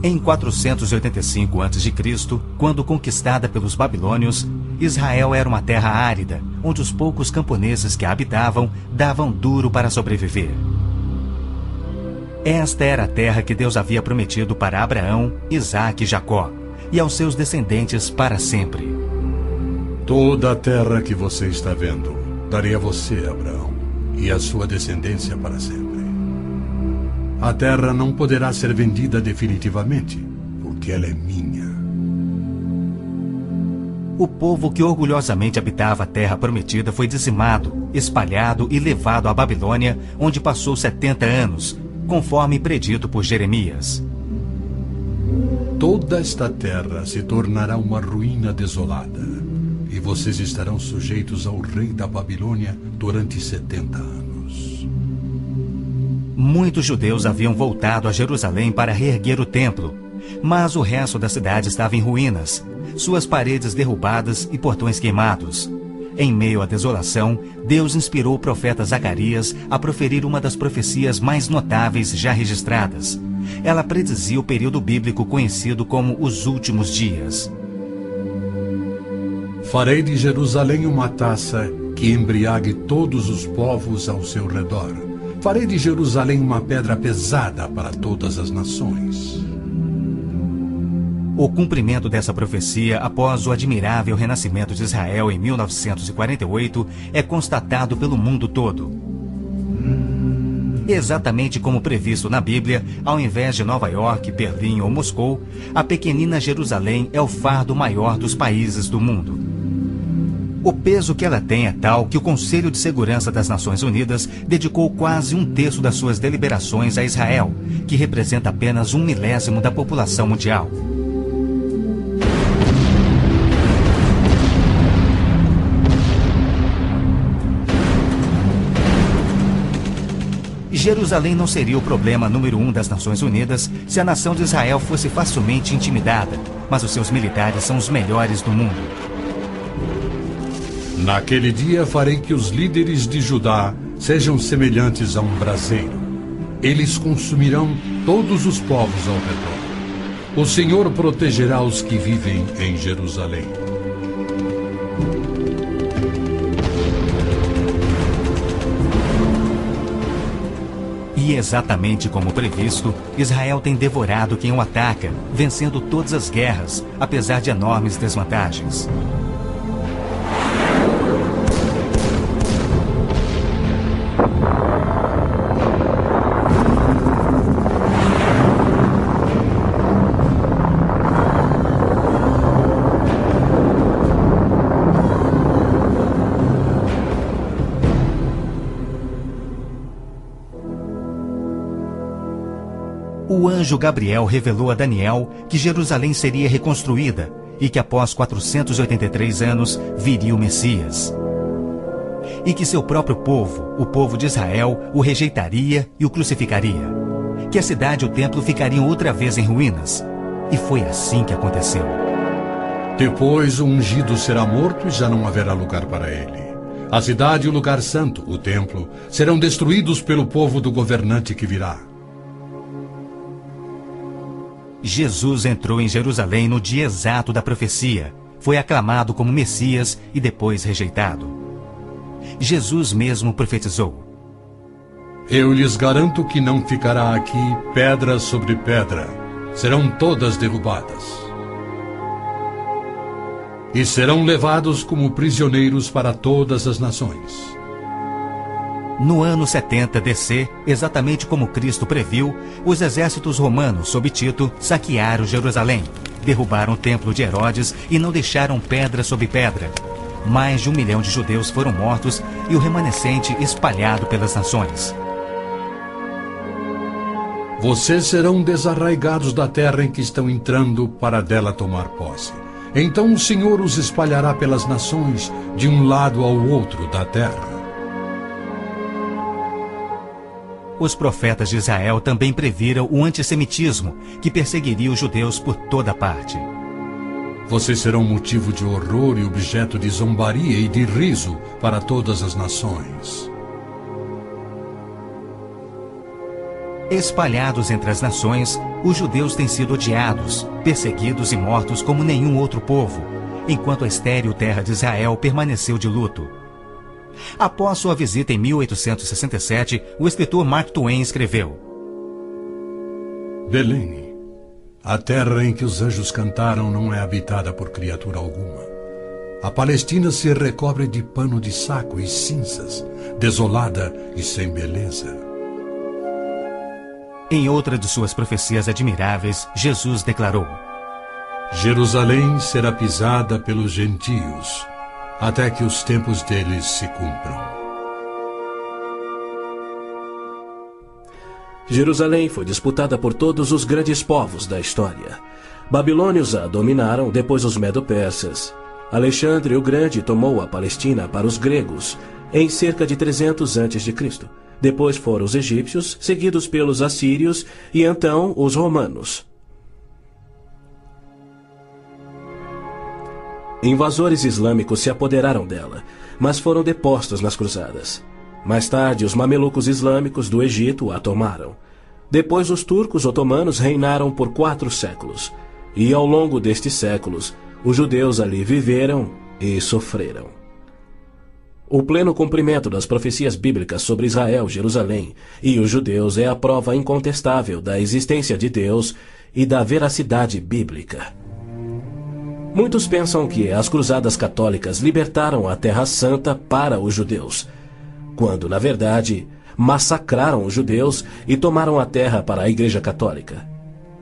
Em 485 a.C., quando conquistada pelos babilônios, Israel era uma terra árida, onde os poucos camponeses que a habitavam davam duro para sobreviver. Esta era a terra que Deus havia prometido para Abraão, Isaque e Jacó, e aos seus descendentes para sempre. Toda a terra que você está vendo, darei a você, Abraão, e a sua descendência para sempre. A terra não poderá ser vendida definitivamente, porque ela é minha. O povo que orgulhosamente habitava a terra prometida foi dizimado, espalhado e levado à Babilônia, onde passou 70 anos, conforme predito por Jeremias. Toda esta terra se tornará uma ruína desolada, e vocês estarão sujeitos ao rei da Babilônia durante 70 anos. Muitos judeus haviam voltado a Jerusalém para reerguer o templo, mas o resto da cidade estava em ruínas, suas paredes derrubadas e portões queimados. Em meio à desolação, Deus inspirou o profeta Zacarias a proferir uma das profecias mais notáveis já registradas. Ela predizia o período bíblico conhecido como os últimos dias. Farei de Jerusalém uma taça que embriague todos os povos ao seu redor. Farei de Jerusalém uma pedra pesada para todas as nações. O cumprimento dessa profecia, após o admirável renascimento de Israel em 1948, é constatado pelo mundo todo. Exatamente como previsto na Bíblia, ao invés de Nova York, Berlim ou Moscou, a pequenina Jerusalém é o fardo maior dos países do mundo. O peso que ela tem é tal que o Conselho de Segurança das Nações Unidas dedicou quase 1/3 das suas deliberações a Israel, que representa apenas 1/1000 da população mundial. Jerusalém não seria o problema número 1 das Nações Unidas se a nação de Israel fosse facilmente intimidada, mas os seus militares são os melhores do mundo. Naquele dia farei que os líderes de Judá sejam semelhantes a um braseiro. Eles consumirão todos os povos ao redor. O Senhor protegerá os que vivem em Jerusalém. E exatamente como previsto, Israel tem devorado quem o ataca, vencendo todas as guerras, apesar de enormes desvantagens. O anjo Gabriel revelou a Daniel que Jerusalém seria reconstruída e que após 483 anos viria o Messias. E que seu próprio povo, o povo de Israel, o rejeitaria e o crucificaria. Que a cidade e o templo ficariam outra vez em ruínas. E foi assim que aconteceu. Depois o ungido será morto e já não haverá lugar para ele. A cidade e o lugar santo, o templo, serão destruídos pelo povo do governante que virá. Jesus entrou em Jerusalém no dia exato da profecia. Foi aclamado como Messias e depois rejeitado. Jesus mesmo profetizou: Eu lhes garanto que não ficará aqui pedra sobre pedra. Serão todas derrubadas. E serão levados como prisioneiros para todas as nações. No ano 70 DC, exatamente como Cristo previu, os exércitos romanos, sob Tito, saquearam Jerusalém, derrubaram o templo de Herodes e não deixaram pedra sobre pedra. Mais de 1 milhão de judeus foram mortos e o remanescente espalhado pelas nações. Vocês serão desarraigados da terra em que estão entrando para dela tomar posse. Então o Senhor os espalhará pelas nações, de um lado ao outro da terra. Os profetas de Israel também previram o antissemitismo, que perseguiria os judeus por toda parte. Vocês serão motivo de horror e objeto de zombaria e de riso para todas as nações. Espalhados entre as nações, os judeus têm sido odiados, perseguidos e mortos como nenhum outro povo, enquanto a estéril terra de Israel permaneceu de luto. Após sua visita em 1867, o escritor Mark Twain escreveu: Belém, a terra em que os anjos cantaram não é habitada por criatura alguma. A Palestina se recobre de pano de saco e cinzas, desolada e sem beleza. Em outra de suas profecias admiráveis, Jesus declarou: Jerusalém será pisada pelos gentios, até que os tempos deles se cumpram. Jerusalém foi disputada por todos os grandes povos da história. Babilônios a dominaram, depois os medo-persas. Alexandre o Grande tomou a Palestina para os gregos em cerca de 300 a.C. Depois foram os egípcios, seguidos pelos assírios e então os romanos. Invasores islâmicos se apoderaram dela, mas foram depostos nas cruzadas. Mais tarde, os mamelucos islâmicos do Egito a tomaram. Depois, os turcos otomanos reinaram por 4 séculos. E ao longo destes séculos, os judeus ali viveram e sofreram. O pleno cumprimento das profecias bíblicas sobre Israel, Jerusalém e os judeus é a prova incontestável da existência de Deus e da veracidade bíblica. Muitos pensam que as cruzadas católicas libertaram a Terra Santa para os judeus, quando, na verdade, massacraram os judeus e tomaram a terra para a Igreja Católica.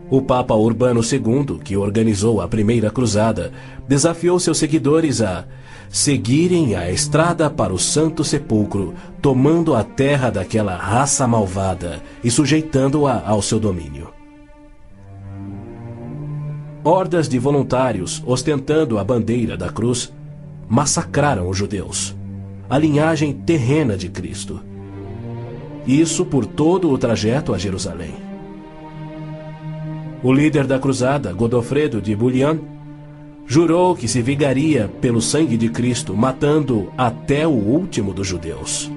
O Papa Urbano II, que organizou a primeira cruzada, desafiou seus seguidores a seguirem a estrada para o Santo Sepulcro, tomando a terra daquela raça malvada e sujeitando-a ao seu domínio. Hordas de voluntários, ostentando a bandeira da cruz, massacraram os judeus, a linhagem terrena de Cristo. Isso por todo o trajeto a Jerusalém. O líder da cruzada, Godofredo de Bouillon, jurou que se vingaria pelo sangue de Cristo, matando até o último dos judeus.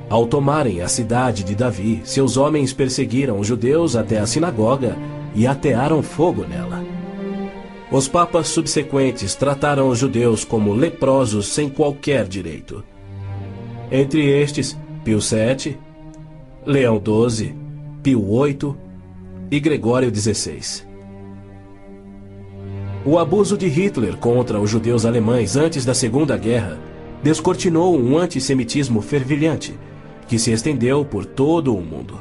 Ao tomarem a cidade de Davi, seus homens perseguiram os judeus até a sinagoga e atearam fogo nela. Os papas subsequentes trataram os judeus como leprosos sem qualquer direito. Entre estes, Pio VII, Leão XII, Pio VIII e Gregório XVI. O abuso de Hitler contra os judeus alemães antes da Segunda Guerra descortinou um antissemitismo fervilhante que se estendeu por todo o mundo.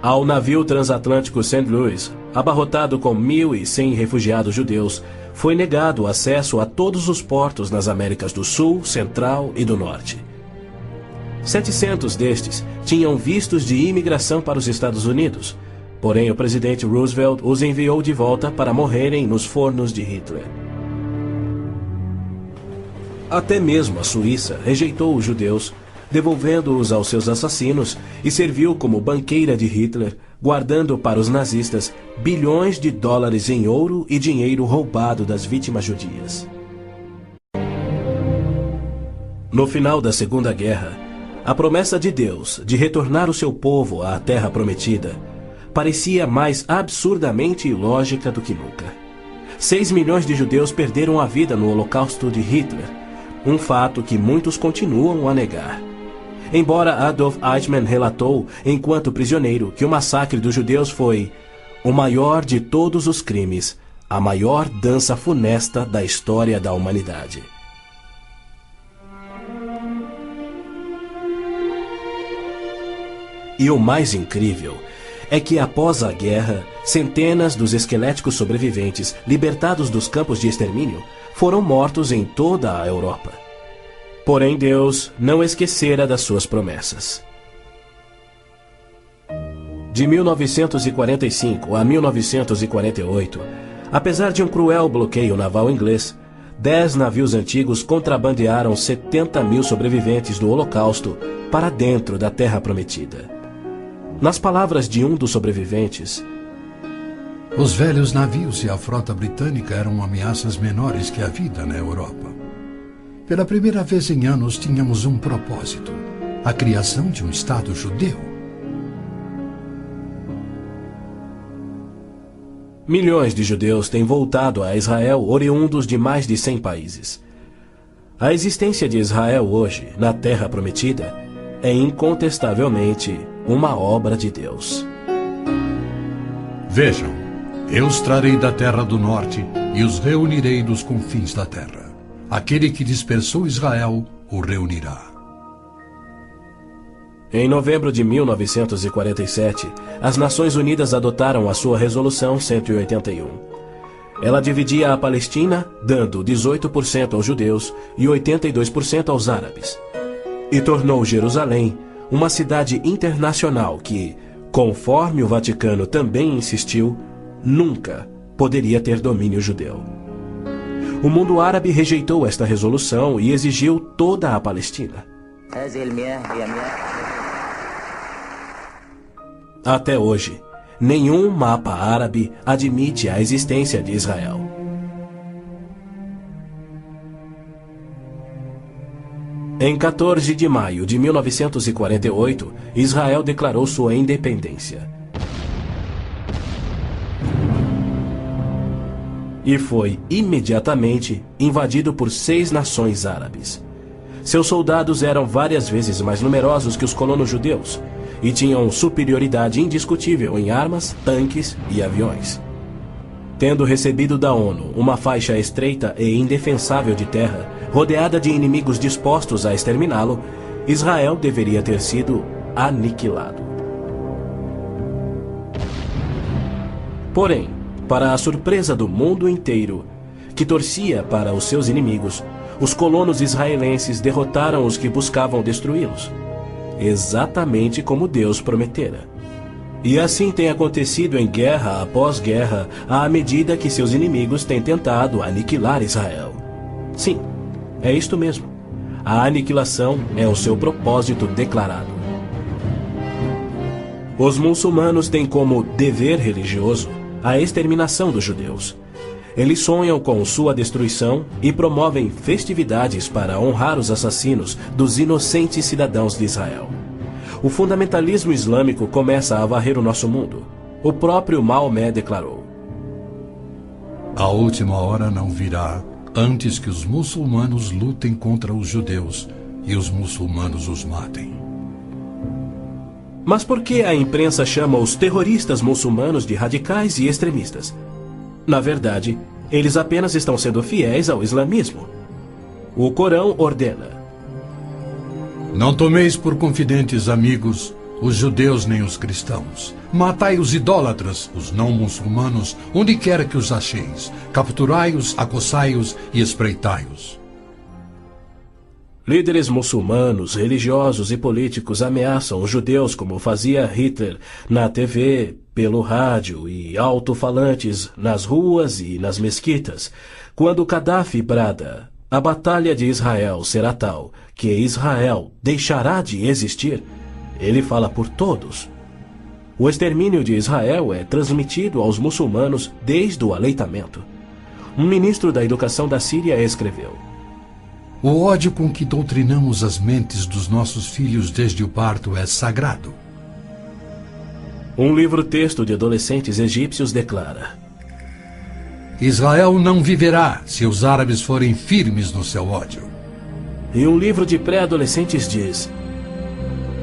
Ao navio transatlântico St. Louis, abarrotado com 1.100 refugiados judeus, foi negado acesso a todos os portos nas Américas do Sul, Central e do Norte. 700 destes tinham vistos de imigração para os Estados Unidos, porém o presidente Roosevelt os enviou de volta para morrerem nos fornos de Hitler. Até mesmo a Suíça rejeitou os judeus, devolvendo-os aos seus assassinos, e serviu como banqueira de Hitler, guardando para os nazistas bilhões de dólares em ouro e dinheiro roubado das vítimas judias. No final da Segunda Guerra, a promessa de Deus de retornar o seu povo à Terra Prometida parecia mais absurdamente ilógica do que nunca. 6 milhões de judeus perderam a vida no Holocausto de Hitler, um fato que muitos continuam a negar. Embora Adolf Eichmann relatou, enquanto prisioneiro, que o massacre dos judeus foi o maior de todos os crimes, a maior dança funesta da história da humanidade. E o mais incrível é que, após a guerra, centenas dos esqueléticos sobreviventes, libertados dos campos de extermínio, foram mortos em toda a Europa. Porém, Deus não esquecera das suas promessas. De 1945 a 1948, apesar de um cruel bloqueio naval inglês, 10 navios antigos contrabandearam 70 mil sobreviventes do Holocausto para dentro da Terra Prometida. Nas palavras de um dos sobreviventes, os velhos navios e a frota britânica eram ameaças menores que a vida na Europa. Pela primeira vez em anos tínhamos um propósito: a criação de um Estado judeu. Milhões de judeus têm voltado a Israel oriundos de mais de 100 países. A existência de Israel hoje, na Terra Prometida, é incontestavelmente uma obra de Deus. Vejam, eu os trarei da terra do norte e os reunirei dos confins da terra. Aquele que dispersou Israel o reunirá. Em novembro de 1947, as Nações Unidas adotaram a sua Resolução 181. Ela dividia a Palestina, dando 18% aos judeus e 82% aos árabes. E tornou Jerusalém uma cidade internacional que, conforme o Vaticano também insistiu, nunca poderia ter domínio judeu. O mundo árabe rejeitou esta resolução e exigiu toda a Palestina. Até hoje, nenhum mapa árabe admite a existência de Israel. Em 14 de maio de 1948, Israel declarou sua independência. E foi imediatamente invadido por 6 nações árabes. Seus soldados eram várias vezes mais numerosos que os colonos judeus e tinham superioridade indiscutível em armas, tanques e aviões. Tendo recebido da ONU uma faixa estreita e indefensável de terra, rodeada de inimigos dispostos a exterminá-lo, Israel deveria ter sido aniquilado. Porém, para a surpresa do mundo inteiro, que torcia para os seus inimigos, os colonos israelenses derrotaram os que buscavam destruí-los, exatamente como Deus prometera. E assim tem acontecido em guerra após guerra, à medida que seus inimigos têm tentado aniquilar Israel. Sim, é isto mesmo. A aniquilação é o seu propósito declarado. Os muçulmanos têm como dever religioso a exterminação dos judeus. Eles sonham com sua destruição e promovem festividades para honrar os assassinos dos inocentes cidadãos de Israel. O fundamentalismo islâmico começa a varrer o nosso mundo. O próprio Maomé declarou: A última hora não virá antes que os muçulmanos lutem contra os judeus e os muçulmanos os matem. Mas por que a imprensa chama os terroristas muçulmanos de radicais e extremistas? Na verdade, eles apenas estão sendo fiéis ao islamismo. O Corão ordena: Não tomeis por confidentes amigos os judeus nem os cristãos. Matai os idólatras, os não muçulmanos, onde quer que os acheis. Capturai-os, acossai-os e espreitai-os. Líderes muçulmanos, religiosos e políticos ameaçam os judeus como fazia Hitler na TV, pelo rádio e alto-falantes nas ruas e nas mesquitas. Quando Gaddafi brada: a batalha de Israel será tal que Israel deixará de existir, ele fala por todos. O extermínio de Israel é transmitido aos muçulmanos desde o aleitamento. Um ministro da educação da Síria escreveu: O ódio com que doutrinamos as mentes dos nossos filhos desde o parto é sagrado. Um livro-texto de adolescentes egípcios declara: Israel não viverá se os árabes forem firmes no seu ódio. E um livro de pré-adolescentes diz: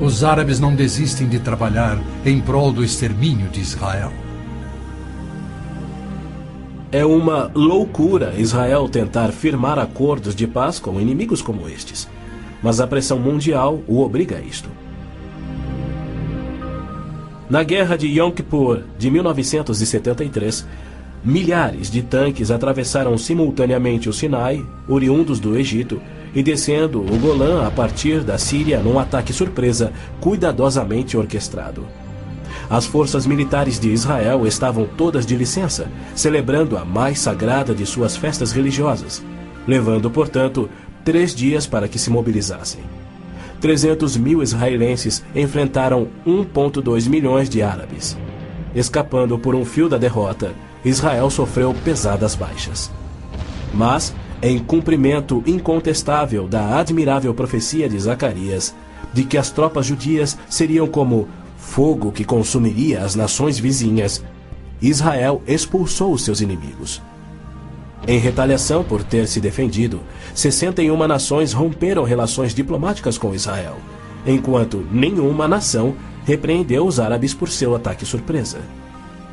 Os árabes não desistem de trabalhar em prol do extermínio de Israel. É uma loucura Israel tentar firmar acordos de paz com inimigos como estes, mas a pressão mundial o obriga a isto. Na Guerra de Yom Kippur de 1973, milhares de tanques atravessaram simultaneamente o Sinai, oriundos do Egito, e descendo o Golã a partir da Síria num ataque surpresa cuidadosamente orquestrado. As forças militares de Israel estavam todas de licença, celebrando a mais sagrada de suas festas religiosas, levando, portanto, 3 dias para que se mobilizassem. 300 mil israelenses enfrentaram 1,2 milhões de árabes. Escapando por um fio da derrota, Israel sofreu pesadas baixas. Mas, em cumprimento incontestável da admirável profecia de Zacarias, de que as tropas judias seriam como fogo que consumiria as nações vizinhas, Israel expulsou os seus inimigos. Em retaliação por ter se defendido, 61 nações romperam relações diplomáticas com Israel, enquanto nenhuma nação repreendeu os árabes por seu ataque surpresa.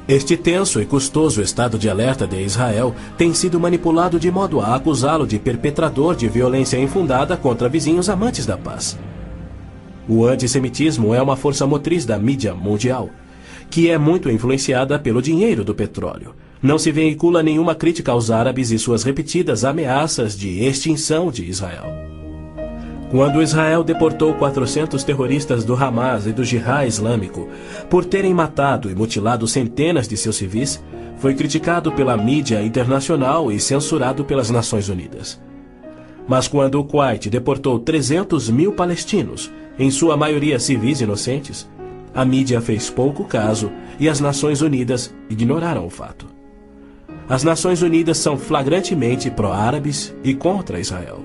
Este tenso e custoso estado de alerta de Israel tem sido manipulado de modo a acusá-lo de perpetrador de violência infundada contra vizinhos amantes da paz. O antissemitismo é uma força motriz da mídia mundial, que é muito influenciada pelo dinheiro do petróleo. Não se veicula nenhuma crítica aos árabes e suas repetidas ameaças de extinção de Israel. Quando Israel deportou 400 terroristas do Hamas e do Jihad Islâmico por terem matado e mutilado centenas de seus civis, foi criticado pela mídia internacional e censurado pelas Nações Unidas. Mas quando o Kuwait deportou 300 mil palestinos, em sua maioria civis inocentes, a mídia fez pouco caso e as Nações Unidas ignoraram o fato. As Nações Unidas são flagrantemente pró-árabes e contra Israel.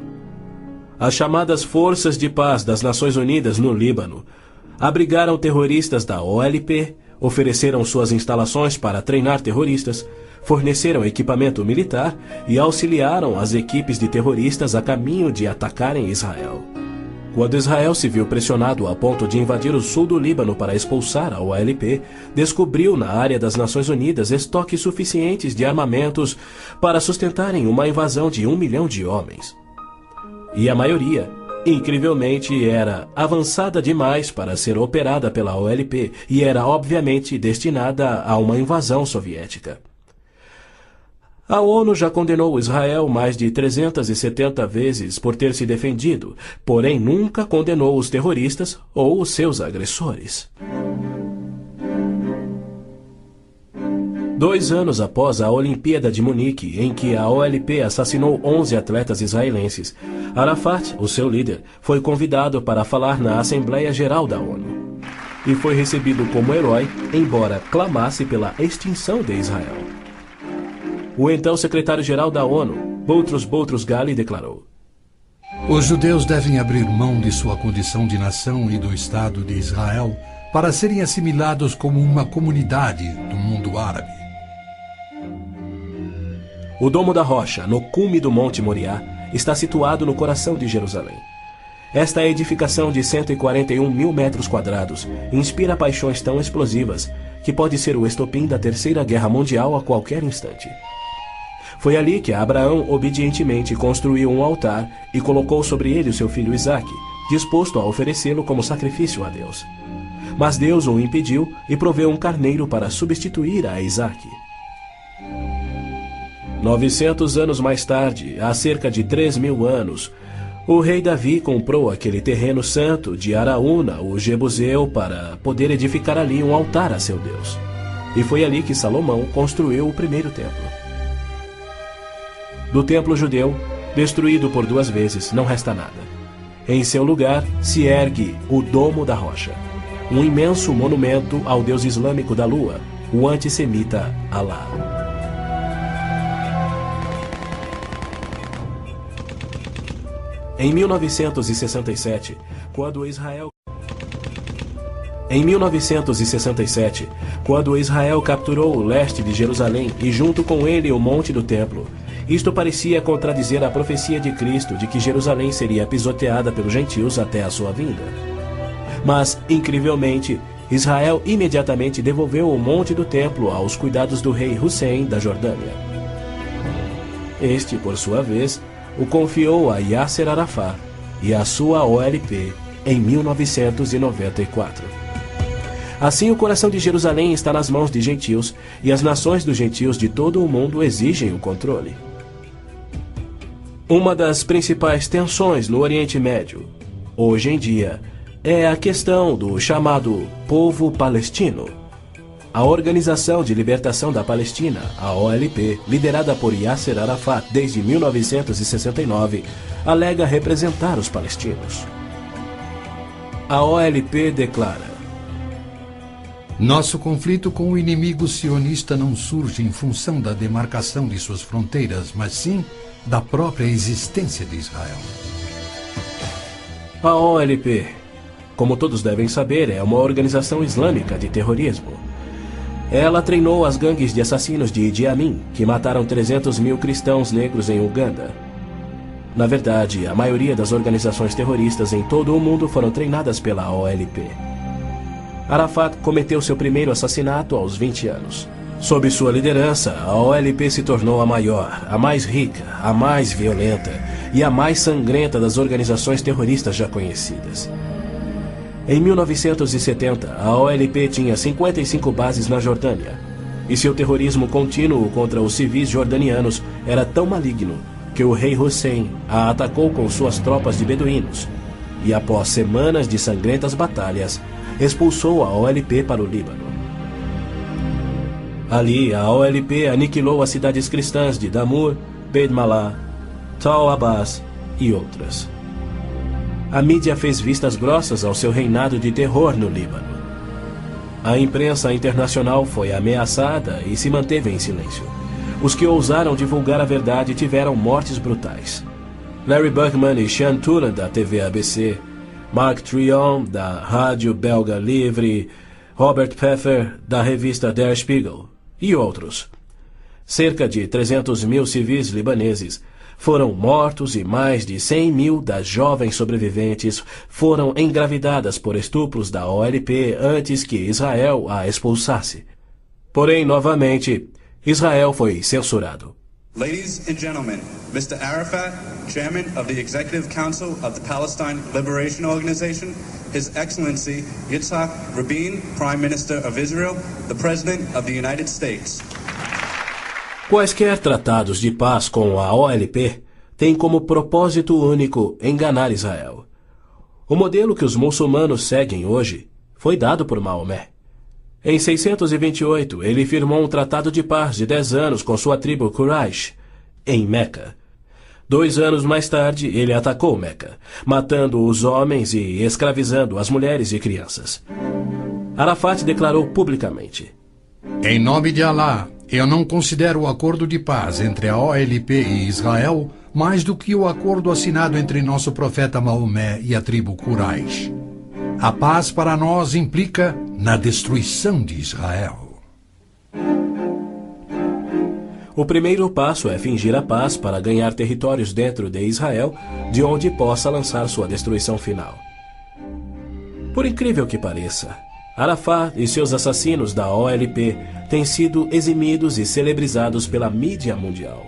As chamadas Forças de Paz das Nações Unidas no Líbano abrigaram terroristas da OLP, ofereceram suas instalações para treinar terroristas, forneceram equipamento militar e auxiliaram as equipes de terroristas a caminho de atacarem Israel. Quando Israel se viu pressionado a ponto de invadir o sul do Líbano para expulsar a OLP, descobriu na área das Nações Unidas estoques suficientes de armamentos para sustentarem uma invasão de 1 milhão de homens. E a maioria, incrivelmente, era avançada demais para ser operada pela OLP e era obviamente destinada a uma invasão soviética. A ONU já condenou Israel mais de 370 vezes por ter se defendido, porém nunca condenou os terroristas ou os seus agressores. 2 anos após a Olimpíada de Munique, em que a OLP assassinou 11 atletas israelenses, Arafat, o seu líder, foi convidado para falar na Assembleia Geral da ONU. E foi recebido como herói, embora clamasse pela extinção de Israel. O então secretário-geral da ONU, Boutros Ghali, declarou: Os judeus devem abrir mão de sua condição de nação e do Estado de Israel para serem assimilados como uma comunidade do mundo árabe. O Domo da Rocha, no cume do Monte Moriá, está situado no coração de Jerusalém. Esta edificação de 141 mil metros quadrados inspira paixões tão explosivas que pode ser o estopim da Terceira Guerra Mundial a qualquer instante. Foi ali que Abraão obedientemente construiu um altar e colocou sobre ele o seu filho Isaque, disposto a oferecê-lo como sacrifício a Deus. Mas Deus o impediu e proveu um carneiro para substituir a Isaque. 900 anos mais tarde, há cerca de 3.000 anos, o rei Davi comprou aquele terreno santo de Araúna, o Jebuseu, para poder edificar ali um altar a seu Deus. E foi ali que Salomão construiu o primeiro templo. Do templo judeu, destruído por 2 vezes, não resta nada. Em seu lugar se ergue o Domo da Rocha, um imenso monumento ao deus islâmico da lua, o antissemita Alá. Em 1967, quando Israel capturou o leste de Jerusalém e junto com ele o Monte do Templo, isto parecia contradizer a profecia de Cristo de que Jerusalém seria pisoteada pelos gentios até a sua vinda. Mas, incrivelmente, Israel imediatamente devolveu o Monte do Templo aos cuidados do rei Hussein da Jordânia. Este, por sua vez, o confiou a Yasser Arafat e a sua OLP em 1994. Assim, o coração de Jerusalém está nas mãos de gentios e as nações dos gentios de todo o mundo exigem o controle. Uma das principais tensões no Oriente Médio, hoje em dia, é a questão do chamado povo palestino. A Organização de Libertação da Palestina, a OLP, liderada por Yasser Arafat desde 1969, alega representar os palestinos. A OLP declara: Nosso conflito com o inimigo sionista não surge em função da demarcação de suas fronteiras, mas sim da própria existência de Israel. A OLP, como todos devem saber, é uma organização islâmica de terrorismo. Ela treinou as gangues de assassinos de Idi Amin, que mataram 300 mil cristãos negros em Uganda. Na verdade, a maioria das organizações terroristas em todo o mundo foram treinadas pela OLP. Arafat cometeu seu primeiro assassinato aos 20 anos. Sob sua liderança, a OLP se tornou a maior, a mais rica, a mais violenta e a mais sangrenta das organizações terroristas já conhecidas. Em 1970, a OLP tinha 55 bases na Jordânia, e seu terrorismo contínuo contra os civis jordanianos era tão maligno que o rei Hussein a atacou com suas tropas de beduínos, e após semanas de sangrentas batalhas, expulsou a OLP para o Líbano. Ali, a OLP aniquilou as cidades cristãs de Damour, Beit Malá, Tal Abbas e outras. A mídia fez vistas grossas ao seu reinado de terror no Líbano. A imprensa internacional foi ameaçada e se manteve em silêncio. Os que ousaram divulgar a verdade tiveram mortes brutais. Larry Buckman e Sean Turan, da TV ABC, Mark Trion, da rádio belga Livre, Robert Pfeffer, da revista Der Spiegel, e outros. Cerca de 300 mil civis libaneses foram mortos e mais de 100 mil das jovens sobreviventes foram engravidadas por estupros da OLP antes que Israel a expulsasse. Porém, novamente, Israel foi censurado. Ladies and gentlemen, Mr. Arafat, Chairman of the Executive Council of the Palestine Liberation Organization, His Excellency Yitzhak Rabin, Prime Minister of Israel, the President of the United States. Quaisquer tratados de paz com a OLP têm como propósito único enganar Israel. O modelo que os muçulmanos seguem hoje foi dado por Maomé. Em 628, ele firmou um tratado de paz de 10 anos com sua tribo Quraysh, em Meca. 2 anos mais tarde, ele atacou Meca, matando os homens e escravizando as mulheres e crianças. Arafat declarou publicamente: Em nome de Alá, eu não considero o acordo de paz entre a OLP e Israel mais do que o acordo assinado entre nosso profeta Maomé e a tribo Quraysh. A paz para nós implica na destruição de Israel. O primeiro passo é fingir a paz para ganhar territórios dentro de Israel, de onde possa lançar sua destruição final. Por incrível que pareça, Arafat e seus assassinos da OLP têm sido eximidos e celebrizados pela mídia mundial.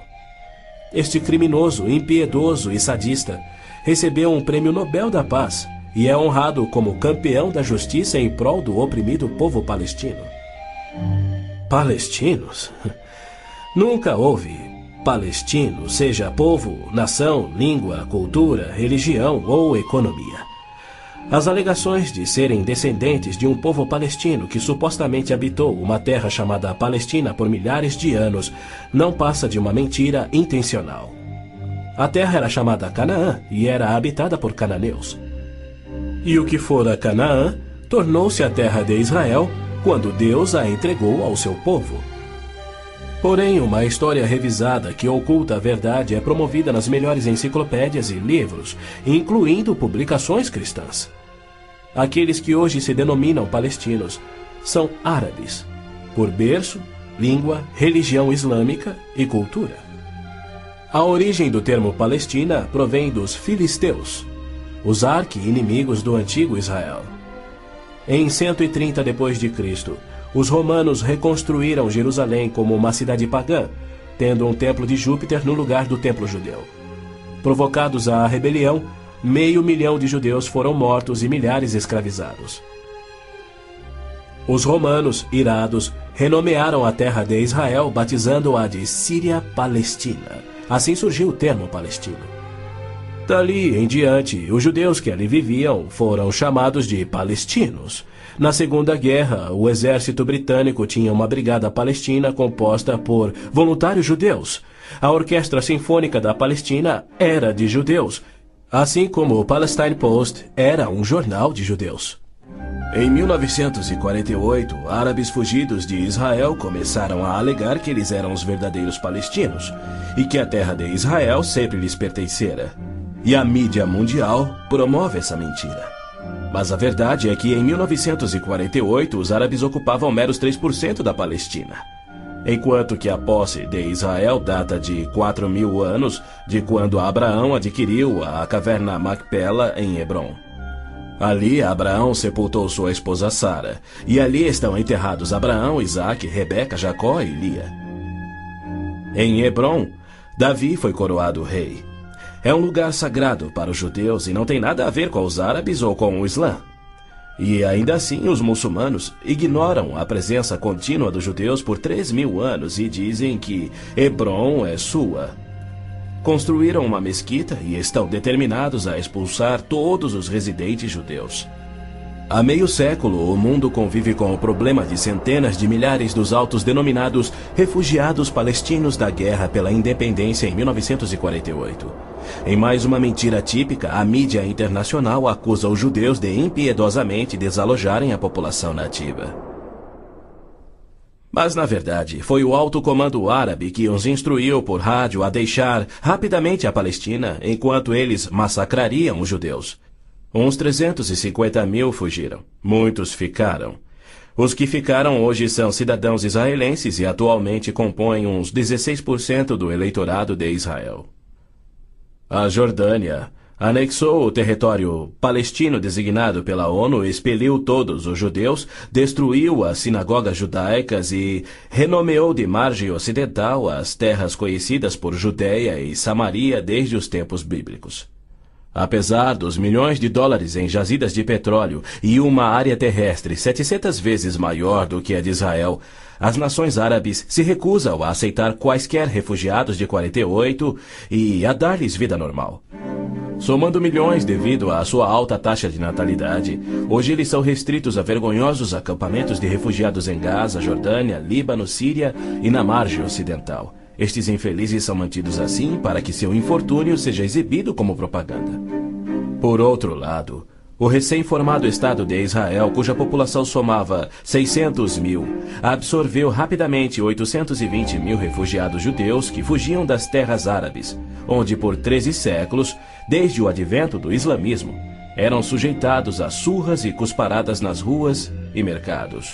Este criminoso, impiedoso e sadista recebeu um prêmio Nobel da Paz e é honrado como campeão da justiça em prol do oprimido povo palestino. Palestinos? Nunca houve palestino, seja povo, nação, língua, cultura, religião ou economia. As alegações de serem descendentes de um povo palestino que supostamente habitou uma terra chamada Palestina por milhares de anos não passa de uma mentira intencional. A terra era chamada Canaã e era habitada por cananeus. E o que fora Canaã tornou-se a terra de Israel quando Deus a entregou ao seu povo. Porém, uma história revisada que oculta a verdade é promovida nas melhores enciclopédias e livros, incluindo publicações cristãs. Aqueles que hoje se denominam palestinos são árabes, por berço, língua, religião islâmica e cultura. A origem do termo Palestina provém dos filisteus, os arqui-inimigos do antigo Israel. Em 130 d.C., os romanos reconstruíram Jerusalém como uma cidade pagã, tendo um templo de Júpiter no lugar do templo judeu. Provocados à rebelião, 500.000 de judeus foram mortos e milhares escravizados. Os romanos, irados, renomearam a terra de Israel, batizando-a de Síria-Palestina. Assim surgiu o termo palestino. Dali em diante, os judeus que ali viviam foram chamados de palestinos. Na Segunda Guerra, o exército britânico tinha uma brigada palestina composta por voluntários judeus. A Orquestra Sinfônica da Palestina era de judeus, assim como o Palestine Post era um jornal de judeus. Em 1948, árabes fugidos de Israel começaram a alegar que eles eram os verdadeiros palestinos e que a terra de Israel sempre lhes pertencera. E a mídia mundial promove essa mentira. Mas a verdade é que em 1948 os árabes ocupavam meros 3% da Palestina, enquanto que a posse de Israel data de 4.000 anos de quando Abraão adquiriu a caverna Macpela em Hebrom. Ali Abraão sepultou sua esposa Sara, e ali estão enterrados Abraão, Isaque, Rebeca, Jacó e Lia. Em Hebrom, Davi foi coroado rei. É um lugar sagrado para os judeus e não tem nada a ver com os árabes ou com o Islã. E ainda assim os muçulmanos ignoram a presença contínua dos judeus por 3.000 anos e dizem que Hebrom é sua. Construíram uma mesquita e estão determinados a expulsar todos os residentes judeus. Há meio século, o mundo convive com o problema de centenas de milhares dos autodenominados refugiados palestinos da guerra pela independência em 1948. Em mais uma mentira típica, a mídia internacional acusa os judeus de impiedosamente desalojarem a população nativa. Mas, na verdade, foi o alto comando árabe que os instruiu por rádio a deixar rapidamente a Palestina enquanto eles massacrariam os judeus. Uns 350.000 fugiram. Muitos ficaram. Os que ficaram hoje são cidadãos israelenses e atualmente compõem uns 16% do eleitorado de Israel. A Jordânia anexou o território palestino designado pela ONU, expeliu todos os judeus, destruiu as sinagogas judaicas e renomeou de margem ocidental as terras conhecidas por Judéia e Samaria desde os tempos bíblicos. Apesar dos milhões de dólares em jazidas de petróleo e uma área terrestre 700 vezes maior do que a de Israel, as nações árabes se recusam a aceitar quaisquer refugiados de 48 e a dar-lhes vida normal. Somando milhões devido à sua alta taxa de natalidade, hoje eles são restritos a vergonhosos acampamentos de refugiados em Gaza, Jordânia, Líbano, Síria e na margem ocidental. Estes infelizes são mantidos assim para que seu infortúnio seja exibido como propaganda. Por outro lado, o recém-formado Estado de Israel, cuja população somava 600.000, absorveu rapidamente 820.000 refugiados judeus que fugiam das terras árabes, onde por 13 séculos, desde o advento do islamismo, eram sujeitados a surras e cusparadas nas ruas e mercados.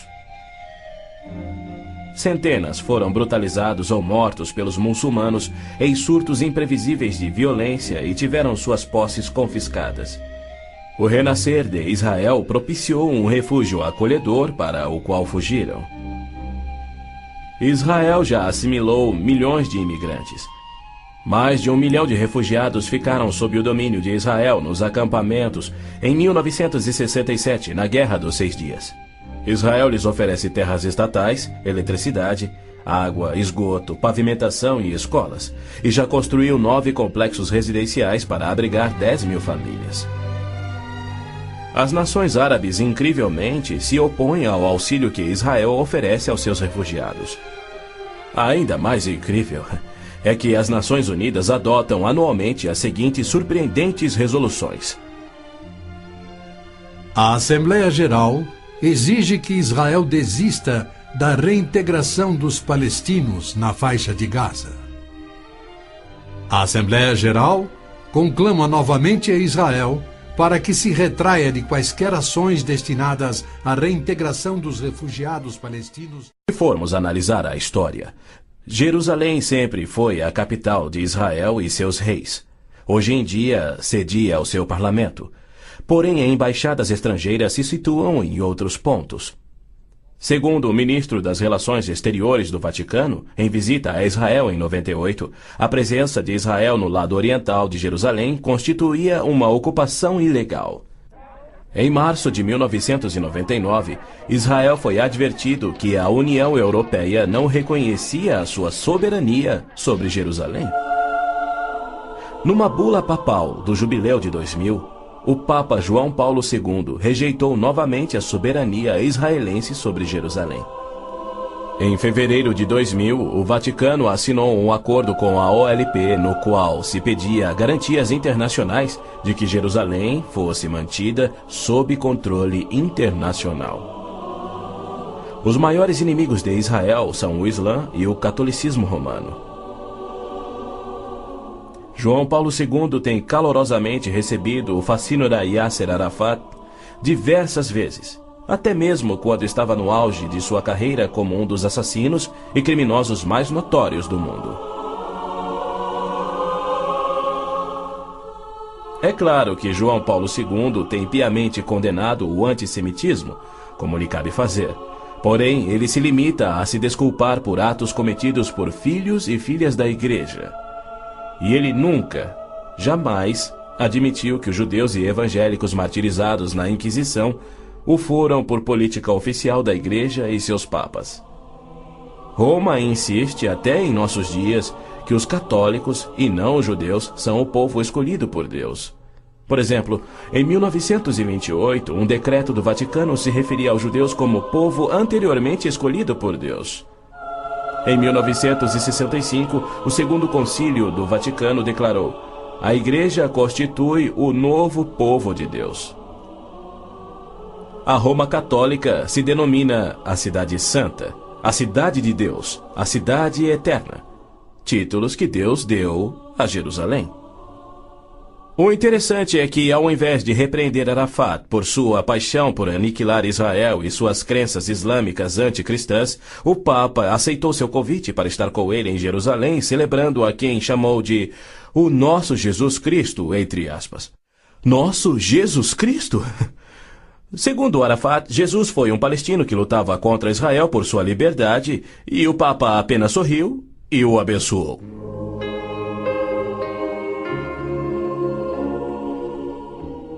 Centenas foram brutalizados ou mortos pelos muçulmanos em surtos imprevisíveis de violência e tiveram suas posses confiscadas. O renascer de Israel propiciou um refúgio acolhedor para o qual fugiram. Israel já assimilou milhões de imigrantes. Mais de 1 milhão de refugiados ficaram sob o domínio de Israel nos acampamentos em 1967, na Guerra dos 6 Dias. Israel lhes oferece terras estatais, eletricidade, água, esgoto, pavimentação e escolas, e já construiu 9 complexos residenciais para abrigar 10.000 famílias. As nações árabes, incrivelmente, se opõem ao auxílio que Israel oferece aos seus refugiados. Ainda mais incrível é que as Nações Unidas adotam anualmente as seguintes surpreendentes resoluções. A Assembleia Geral exige que Israel desista da reintegração dos palestinos na faixa de Gaza. A Assembleia Geral conclama novamente a Israel para que se retraia de quaisquer ações destinadas à reintegração dos refugiados palestinos. Se formos analisar a história, Jerusalém sempre foi a capital de Israel e seus reis. Hoje em dia, cedia ao seu parlamento. Porém, embaixadas estrangeiras se situam em outros pontos. Segundo o ministro das Relações Exteriores do Vaticano, em visita a Israel em 98, a presença de Israel no lado oriental de Jerusalém constituía uma ocupação ilegal. Em março de 1999, Israel foi advertido que a União Europeia não reconhecia a sua soberania sobre Jerusalém. Numa bula papal do Jubileu de 2000, o Papa João Paulo II rejeitou novamente a soberania israelense sobre Jerusalém. Em fevereiro de 2000, o Vaticano assinou um acordo com a OLP no qual se pedia garantias internacionais de que Jerusalém fosse mantida sob controle internacional. Os maiores inimigos de Israel são o Islã e o catolicismo romano. João Paulo II tem calorosamente recebido o fascínora Yasser Arafat, diversas vezes, até mesmo quando estava no auge de sua carreira como um dos assassinos e criminosos mais notórios do mundo. É claro que João Paulo II tem piamente condenado o antissemitismo, como lhe cabe fazer. Porém, ele se limita a se desculpar por atos cometidos por filhos e filhas da Igreja. E ele nunca, jamais, admitiu que os judeus e evangélicos martirizados na Inquisição o foram por política oficial da Igreja e seus papas. Roma insiste até em nossos dias que os católicos e não os judeus são o povo escolhido por Deus. Por exemplo, em 1928, um decreto do Vaticano se referia aos judeus como povo anteriormente escolhido por Deus. Em 1965, o Segundo Concílio do Vaticano declarou: a Igreja constitui o novo povo de Deus. A Roma Católica se denomina a Cidade Santa, a Cidade de Deus, a Cidade Eterna, títulos que Deus deu a Jerusalém. O interessante é que, ao invés de repreender Arafat por sua paixão por aniquilar Israel e suas crenças islâmicas anticristãs, o Papa aceitou seu convite para estar com ele em Jerusalém, celebrando a quem chamou de o nosso Jesus Cristo, entre aspas. Nosso Jesus Cristo? Segundo Arafat, Jesus foi um palestino que lutava contra Israel por sua liberdade, e o Papa apenas sorriu e o abençoou.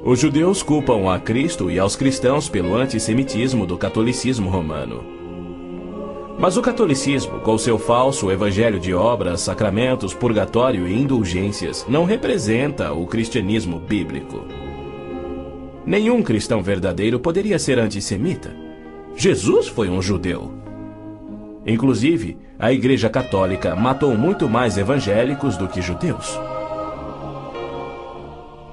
Os judeus culpam a Cristo e aos cristãos pelo antissemitismo do catolicismo romano. Mas o catolicismo, com seu falso evangelho de obras, sacramentos, purgatório e indulgências, não representa o cristianismo bíblico. Nenhum cristão verdadeiro poderia ser antissemita. Jesus foi um judeu. Inclusive, a Igreja Católica matou muito mais evangélicos do que judeus.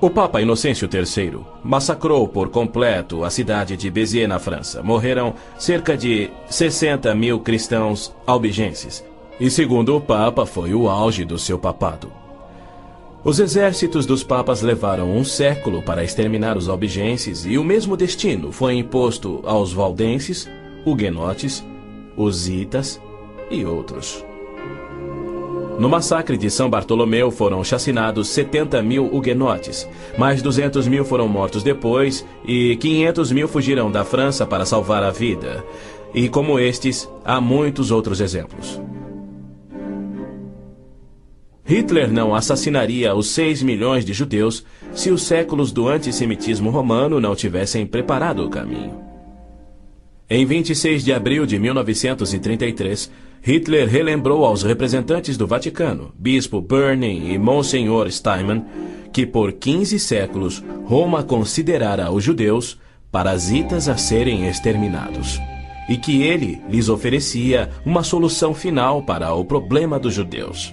O Papa Inocêncio III massacrou por completo a cidade de Béziers, na França. Morreram cerca de 60 mil cristãos albigenses. E segundo o Papa, foi o auge do seu papado. Os exércitos dos papas levaram um século para exterminar os albigenses e o mesmo destino foi imposto aos valdenses, huguenotes, husitas e outros. No massacre de São Bartolomeu foram chacinados 70 mil huguenotes, mais 200 mil foram mortos depois e 500 mil fugiram da França para salvar a vida. E como estes, há muitos outros exemplos. Hitler não assassinaria os 6 milhões de judeus se os séculos do antissemitismo romano não tivessem preparado o caminho. Em 26 de abril de 1933, Hitler relembrou aos representantes do Vaticano, Bispo Burney e Monsenhor Steinman, que por 15 séculos Roma considerara os judeus parasitas a serem exterminados, e que ele lhes oferecia uma solução final para o problema dos judeus.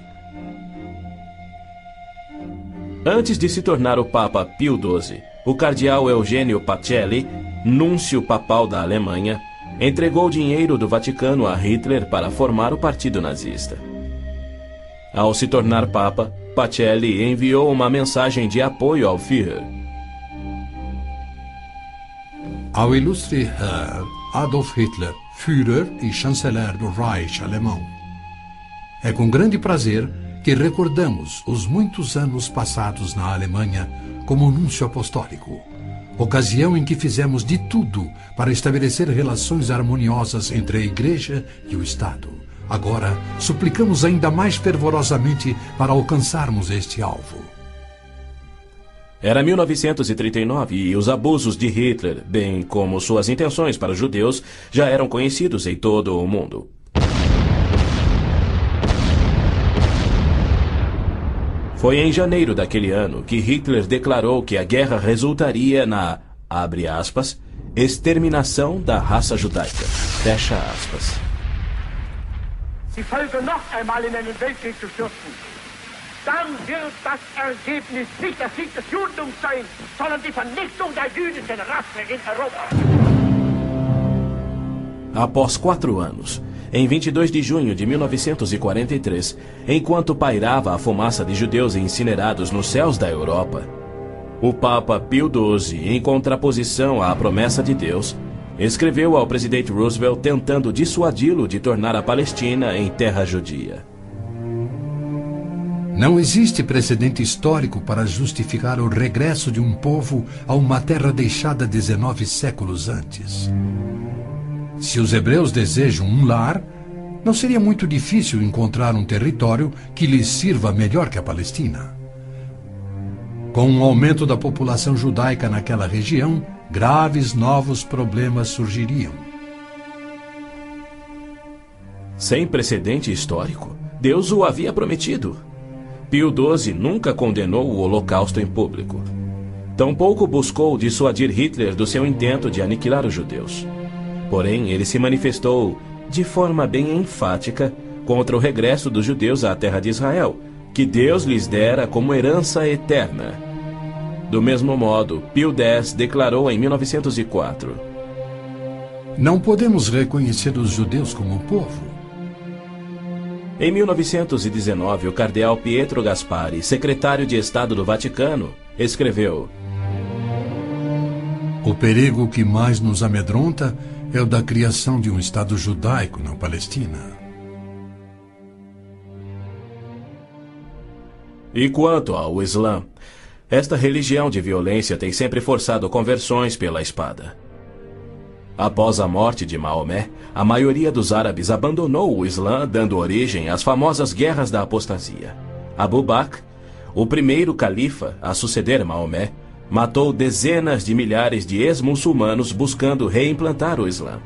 Antes de se tornar o Papa Pio XII, o cardeal Eugênio Pacelli, núncio papal da Alemanha, entregou dinheiro do Vaticano a Hitler para formar o partido nazista. Ao se tornar Papa, Pacelli enviou uma mensagem de apoio ao Führer. Ao ilustre Herr Adolf Hitler, Führer e chanceler do Reich alemão. É com grande prazer que recordamos os muitos anos passados na Alemanha como núncio apostólico, ocasião em que fizemos de tudo para estabelecer relações harmoniosas entre a Igreja e o Estado. Agora, suplicamos ainda mais fervorosamente para alcançarmos este alvo. Era 1939 e os abusos de Hitler, bem como suas intenções para os judeus, já eram conhecidos em todo o mundo. Foi em janeiro daquele ano que Hitler declarou que a guerra resultaria na, abre aspas, exterminação da raça judaica, fecha aspas. Die Völker noch einmal in einen Weltkrieg zu stürzen, dann wird das Ergebnis nicht der Sieg des Judentums sein, sondern die Vernichtung der jüdischen Rasse in Europa. Após 4 anos, em 22 de junho de 1943, enquanto pairava a fumaça de judeus incinerados nos céus da Europa, O Papa Pio XII, em contraposição à promessa de Deus, escreveu ao presidente Roosevelt tentando dissuadi-lo de tornar a Palestina em terra judia. Não existe precedente histórico para justificar o regresso de um povo a uma terra deixada 19 séculos antes. Se os hebreus desejam um lar, não seria muito difícil encontrar um território que lhes sirva melhor que a Palestina. Com o aumento da população judaica naquela região, graves novos problemas surgiriam. Sem precedente histórico, Deus o havia prometido. Pio XII nunca condenou o Holocausto em público. Tampouco buscou dissuadir Hitler do seu intento de aniquilar os judeus. Porém, ele se manifestou, de forma bem enfática, contra o regresso dos judeus à terra de Israel, que Deus lhes dera como herança eterna. Do mesmo modo, Pio X declarou em 1904: Não podemos reconhecer os judeus como povo. Em 1919, o cardeal Pietro Gasparri, secretário de Estado do Vaticano, escreveu: O perigo que mais nos amedronta é o da criação de um Estado judaico na Palestina. E quanto ao Islã, esta religião de violência tem sempre forçado conversões pela espada. Após a morte de Maomé, a maioria dos árabes abandonou o Islã, dando origem às famosas Guerras da Apostasia. Abu Bakr, o primeiro califa a suceder Maomé, matou dezenas de milhares de ex-muçulmanos buscando reimplantar o Islã.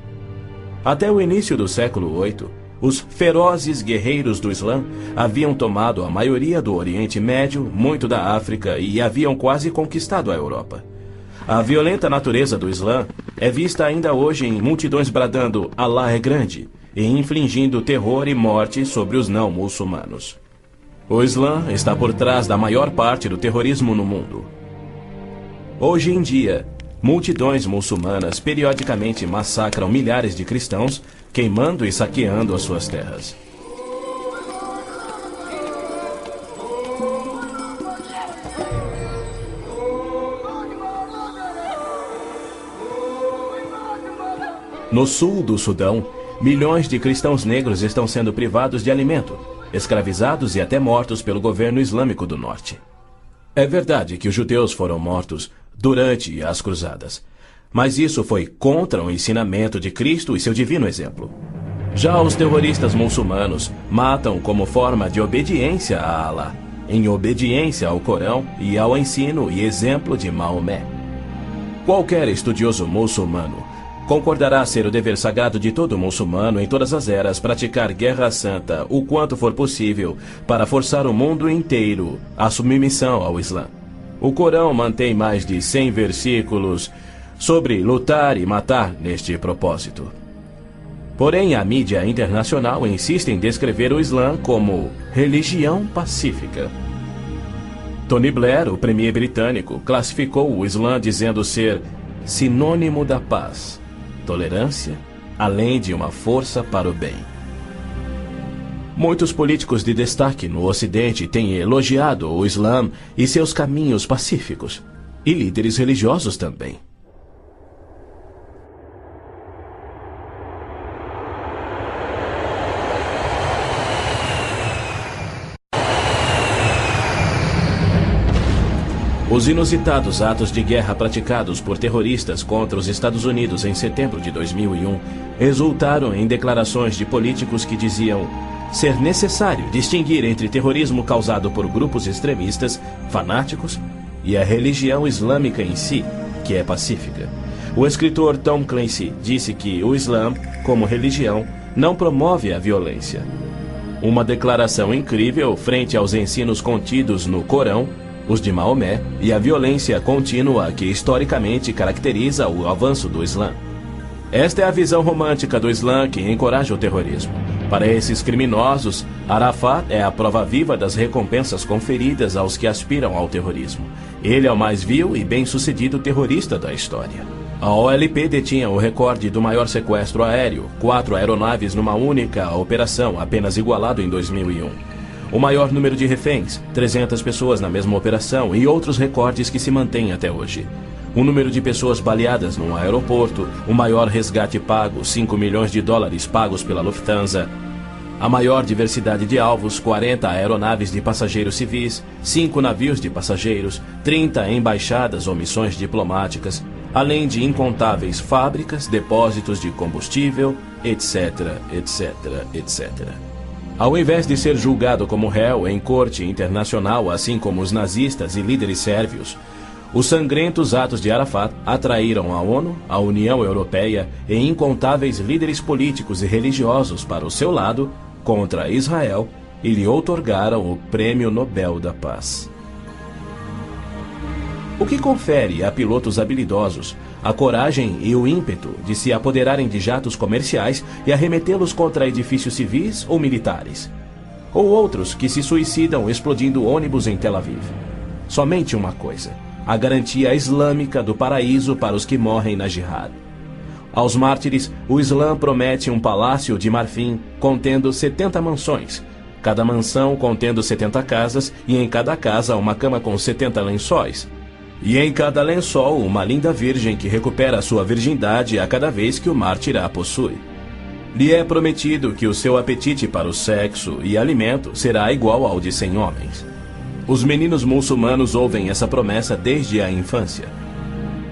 Até o início do século VIII, os ferozes guerreiros do Islã haviam tomado a maioria do Oriente Médio, muito da África e haviam quase conquistado a Europa. A violenta natureza do Islã é vista ainda hoje em multidões bradando "Allah é grande" e infligindo terror e morte sobre os não-muçulmanos. O Islã está por trás da maior parte do terrorismo no mundo. Hoje em dia, multidões muçulmanas periodicamente massacram milhares de cristãos, queimando e saqueando as suas terras. No sul do Sudão, milhões de cristãos negros estão sendo privados de alimento, escravizados e até mortos pelo governo islâmico do norte. É verdade que os judeus foram mortos durante as cruzadas, mas isso foi contra o ensinamento de Cristo e seu divino exemplo. Já os terroristas muçulmanos matam como forma de obediência a Allah, em obediência ao Corão e ao ensino e exemplo de Maomé. Qualquer estudioso muçulmano concordará ser o dever sagrado de todo muçulmano em todas as eras praticar guerra santa o quanto for possível para forçar o mundo inteiro à submissão ao Islã. O Corão mantém mais de 100 versículos sobre lutar e matar neste propósito. Porém, a mídia internacional insiste em descrever o Islã como religião pacífica. Tony Blair, o premier britânico, classificou o Islã dizendo ser sinônimo da paz, tolerância, além de uma força para o bem. Muitos políticos de destaque no Ocidente têm elogiado o Islã e seus caminhos pacíficos, e líderes religiosos também. Os inusitados atos de guerra praticados por terroristas contra os Estados Unidos em setembro de 2001 resultaram em declarações de políticos que diziam ser necessário distinguir entre terrorismo causado por grupos extremistas, fanáticos, e a religião islâmica em si, que é pacífica. O escritor Tom Clancy disse que o Islã, como religião, não promove a violência. Uma declaração incrível frente aos ensinos contidos no Corão, os de Maomé, e a violência contínua que historicamente caracteriza o avanço do Islã. Esta é a visão romântica do Islã que encoraja o terrorismo. Para esses criminosos, Arafat é a prova viva das recompensas conferidas aos que aspiram ao terrorismo. Ele é o mais vil e bem-sucedido terrorista da história. A OLP detinha o recorde do maior sequestro aéreo, 4 aeronaves numa única operação, apenas igualado em 2001. o maior número de reféns, 300 pessoas na mesma operação e outros recordes que se mantêm até hoje. O número de pessoas baleadas num aeroporto, o maior resgate pago, $5 milhões pagos pela Lufthansa. A maior diversidade de alvos, 40 aeronaves de passageiros civis, 5 navios de passageiros, 30 embaixadas ou missões diplomáticas, além de incontáveis fábricas, depósitos de combustível, etc, etc, etc. Ao invés de ser julgado como réu em corte internacional, assim como os nazistas e líderes sérvios, os sangrentos atos de Arafat atraíram a ONU, a União Europeia e incontáveis líderes políticos e religiosos para o seu lado contra Israel e lhe outorgaram o Prêmio Nobel da Paz. O que confere a pilotos habilidosos a coragem e o ímpeto de se apoderarem de jatos comerciais e arremetê-los contra edifícios civis ou militares. Ou outros que se suicidam explodindo ônibus em Tel Aviv. Somente uma coisa: a garantia islâmica do paraíso para os que morrem na jihad. Aos mártires, o Islã promete um palácio de marfim contendo 70 mansões, cada mansão contendo 70 casas e em cada casa uma cama com 70 lençóis. E em cada lençol uma linda virgem que recupera sua virgindade a cada vez que o mártir a possui. Lhe é prometido que o seu apetite para o sexo e alimento será igual ao de 100 homens. Os meninos muçulmanos ouvem essa promessa desde a infância.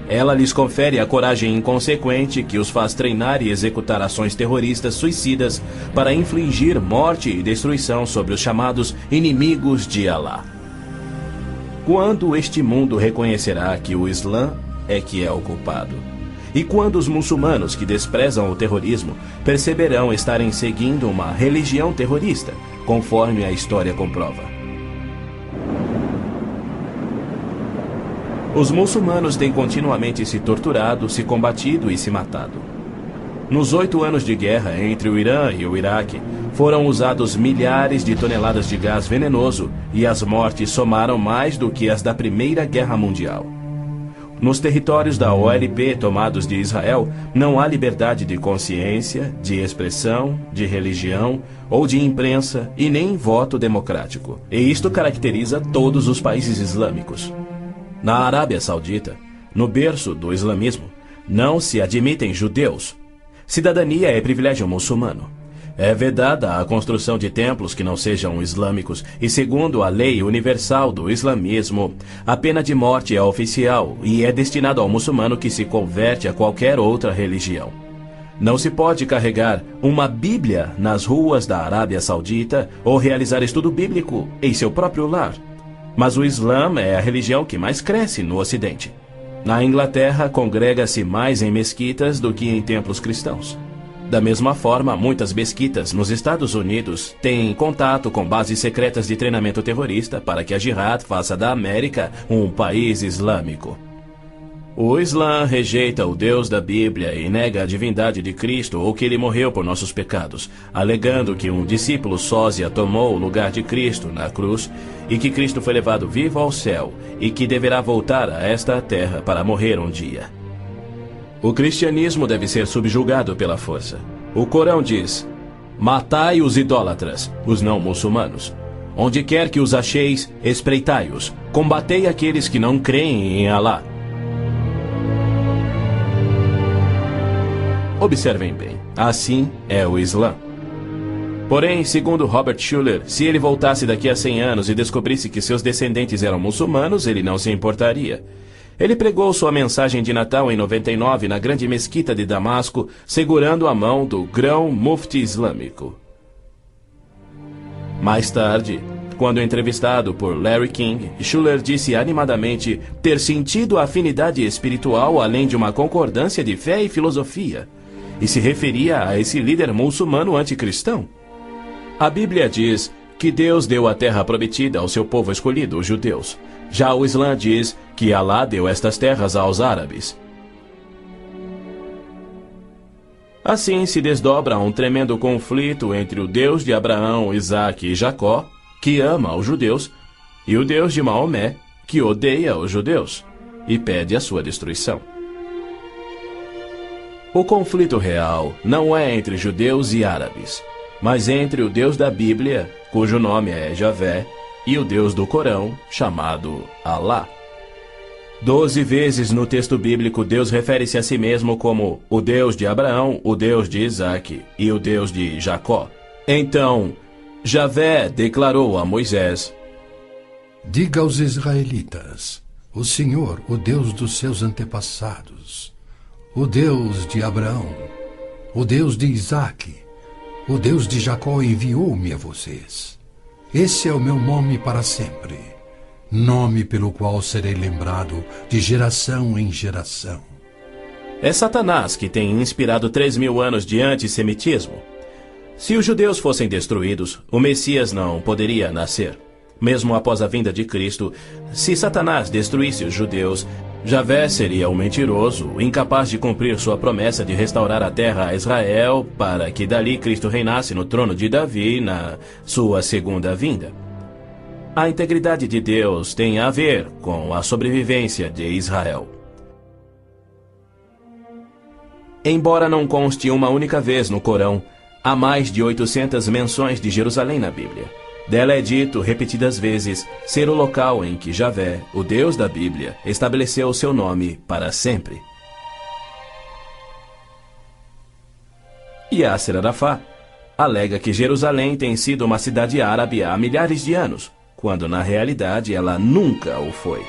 Ela lhes confere a coragem inconsequente que os faz treinar e executar ações terroristas suicidas para infligir morte e destruição sobre os chamados inimigos de Alá. Quando este mundo reconhecerá que o Islã é que é o culpado? E quando os muçulmanos que desprezam o terrorismo perceberão estarem seguindo uma religião terrorista, conforme a história comprova? Os muçulmanos têm continuamente se torturado, se combatido e se matado. Nos 8 anos de guerra entre o Irã e o Iraque, foram usados milhares de toneladas de gás venenoso e as mortes somaram mais do que as da Primeira Guerra Mundial. Nos territórios da OLP tomados de Israel, não há liberdade de consciência, de expressão, de religião ou de imprensa e nem voto democrático. E isto caracteriza todos os países islâmicos. Na Arábia Saudita, no berço do islamismo, não se admitem judeus. Cidadania é privilégio muçulmano. É vedada a construção de templos que não sejam islâmicos e, segundo a lei universal do islamismo, a pena de morte é oficial e é destinada ao muçulmano que se converte a qualquer outra religião. Não se pode carregar uma Bíblia nas ruas da Arábia Saudita ou realizar estudo bíblico em seu próprio lar. Mas o Islã é a religião que mais cresce no Ocidente. Na Inglaterra, congrega-se mais em mesquitas do que em templos cristãos. Da mesma forma, muitas mesquitas nos Estados Unidos têm contato com bases secretas de treinamento terrorista para que a Jihad faça da América um país islâmico. O Islã rejeita o Deus da Bíblia e nega a divindade de Cristo ou que ele morreu por nossos pecados, alegando que um discípulo sósia tomou o lugar de Cristo na cruz e que Cristo foi levado vivo ao céu e que deverá voltar a esta terra para morrer um dia. O cristianismo deve ser subjugado pela força. O Corão diz: matai os idólatras, os não muçulmanos. Onde quer que os acheis, espreitai-os. Combatei aqueles que não creem em Alá. Observem bem, assim é o Islã. Porém, segundo Robert Schuller, se ele voltasse daqui a 100 anos e descobrisse que seus descendentes eram muçulmanos, ele não se importaria. Ele pregou sua mensagem de Natal em 99 na grande mesquita de Damasco, segurando a mão do grão-mufti islâmico. Mais tarde, quando entrevistado por Larry King, Schuller disse animadamente ter sentido a afinidade espiritual além de uma concordância de fé e filosofia, e se referia a esse líder muçulmano anticristão. A Bíblia diz que Deus deu a terra prometida ao seu povo escolhido, os judeus. Já o Islã diz que Alá deu estas terras aos árabes. Assim se desdobra um tremendo conflito entre o Deus de Abraão, Isaque e Jacó, que ama os judeus, e o Deus de Maomé, que odeia os judeus e pede a sua destruição. O conflito real não é entre judeus e árabes, mas entre o Deus da Bíblia cujo nome é Javé, e o Deus do Corão, chamado Alá. 12 vezes no texto bíblico Deus refere-se a si mesmo como o Deus de Abraão, o Deus de Isaque e o Deus de Jacó. Então, Javé declarou a Moisés: diga aos israelitas, o Senhor, o Deus dos seus antepassados, o Deus de Abraão, o Deus de Isaque, o Deus de Jacó enviou-me a vocês. Esse é o meu nome para sempre, nome pelo qual serei lembrado de geração em geração. É Satanás que tem inspirado 3.000 anos de antissemitismo. Se os judeus fossem destruídos, o Messias não poderia nascer. Mesmo após a vinda de Cristo, se Satanás destruísse os judeus, Javé seria um mentiroso, incapaz de cumprir sua promessa de restaurar a terra a Israel, para que dali Cristo reinasse no trono de Davi na sua segunda vinda. A integridade de Deus tem a ver com a sobrevivência de Israel. Embora não conste uma única vez no Corão, há mais de 800 menções de Jerusalém na Bíblia. Dela é dito repetidas vezes ser o local em que Javé, o Deus da Bíblia, estabeleceu o seu nome para sempre. Yasser Arafat alega que Jerusalém tem sido uma cidade árabe há milhares de anos, quando na realidade ela nunca o foi.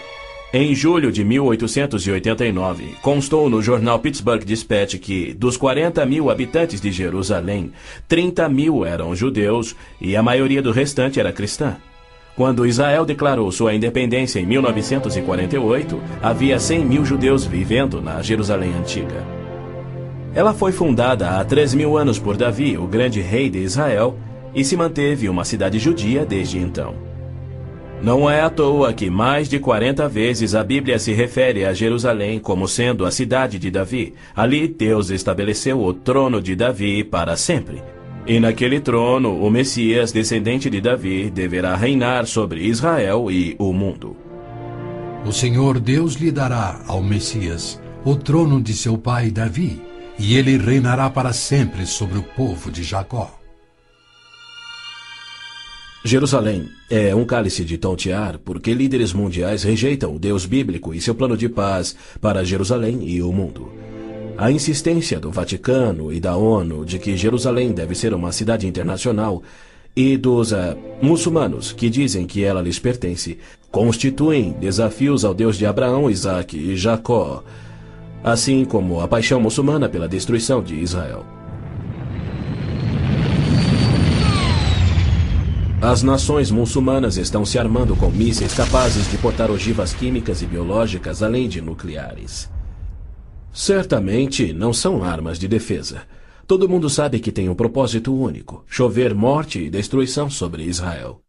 Em julho de 1889, constou no jornal Pittsburgh Dispatch que, dos 40.000 habitantes de Jerusalém, 30.000 eram judeus e a maioria do restante era cristã. Quando Israel declarou sua independência em 1948, havia 100.000 judeus vivendo na Jerusalém antiga. Ela foi fundada há 3.000 anos por Davi, o grande rei de Israel, e se manteve uma cidade judia desde então. Não é à toa que mais de 40 vezes a Bíblia se refere a Jerusalém como sendo a cidade de Davi. Ali Deus estabeleceu o trono de Davi para sempre. E naquele trono, o Messias, descendente de Davi, deverá reinar sobre Israel e o mundo. O Senhor Deus lhe dará ao Messias o trono de seu pai Davi, e ele reinará para sempre sobre o povo de Jacó. Jerusalém é um cálice de tontear porque líderes mundiais rejeitam o Deus bíblico e seu plano de paz para Jerusalém e o mundo. A insistência do Vaticano e da ONU de que Jerusalém deve ser uma cidade internacional e dos muçulmanos que dizem que ela lhes pertence constituem desafios ao Deus de Abraão, Isaque e Jacó, assim como a paixão muçulmana pela destruição de Israel. As nações muçulmanas estão se armando com mísseis capazes de portar ogivas químicas e biológicas, além de nucleares. Certamente não são armas de defesa. Todo mundo sabe que tem um propósito único: chover morte e destruição sobre Israel.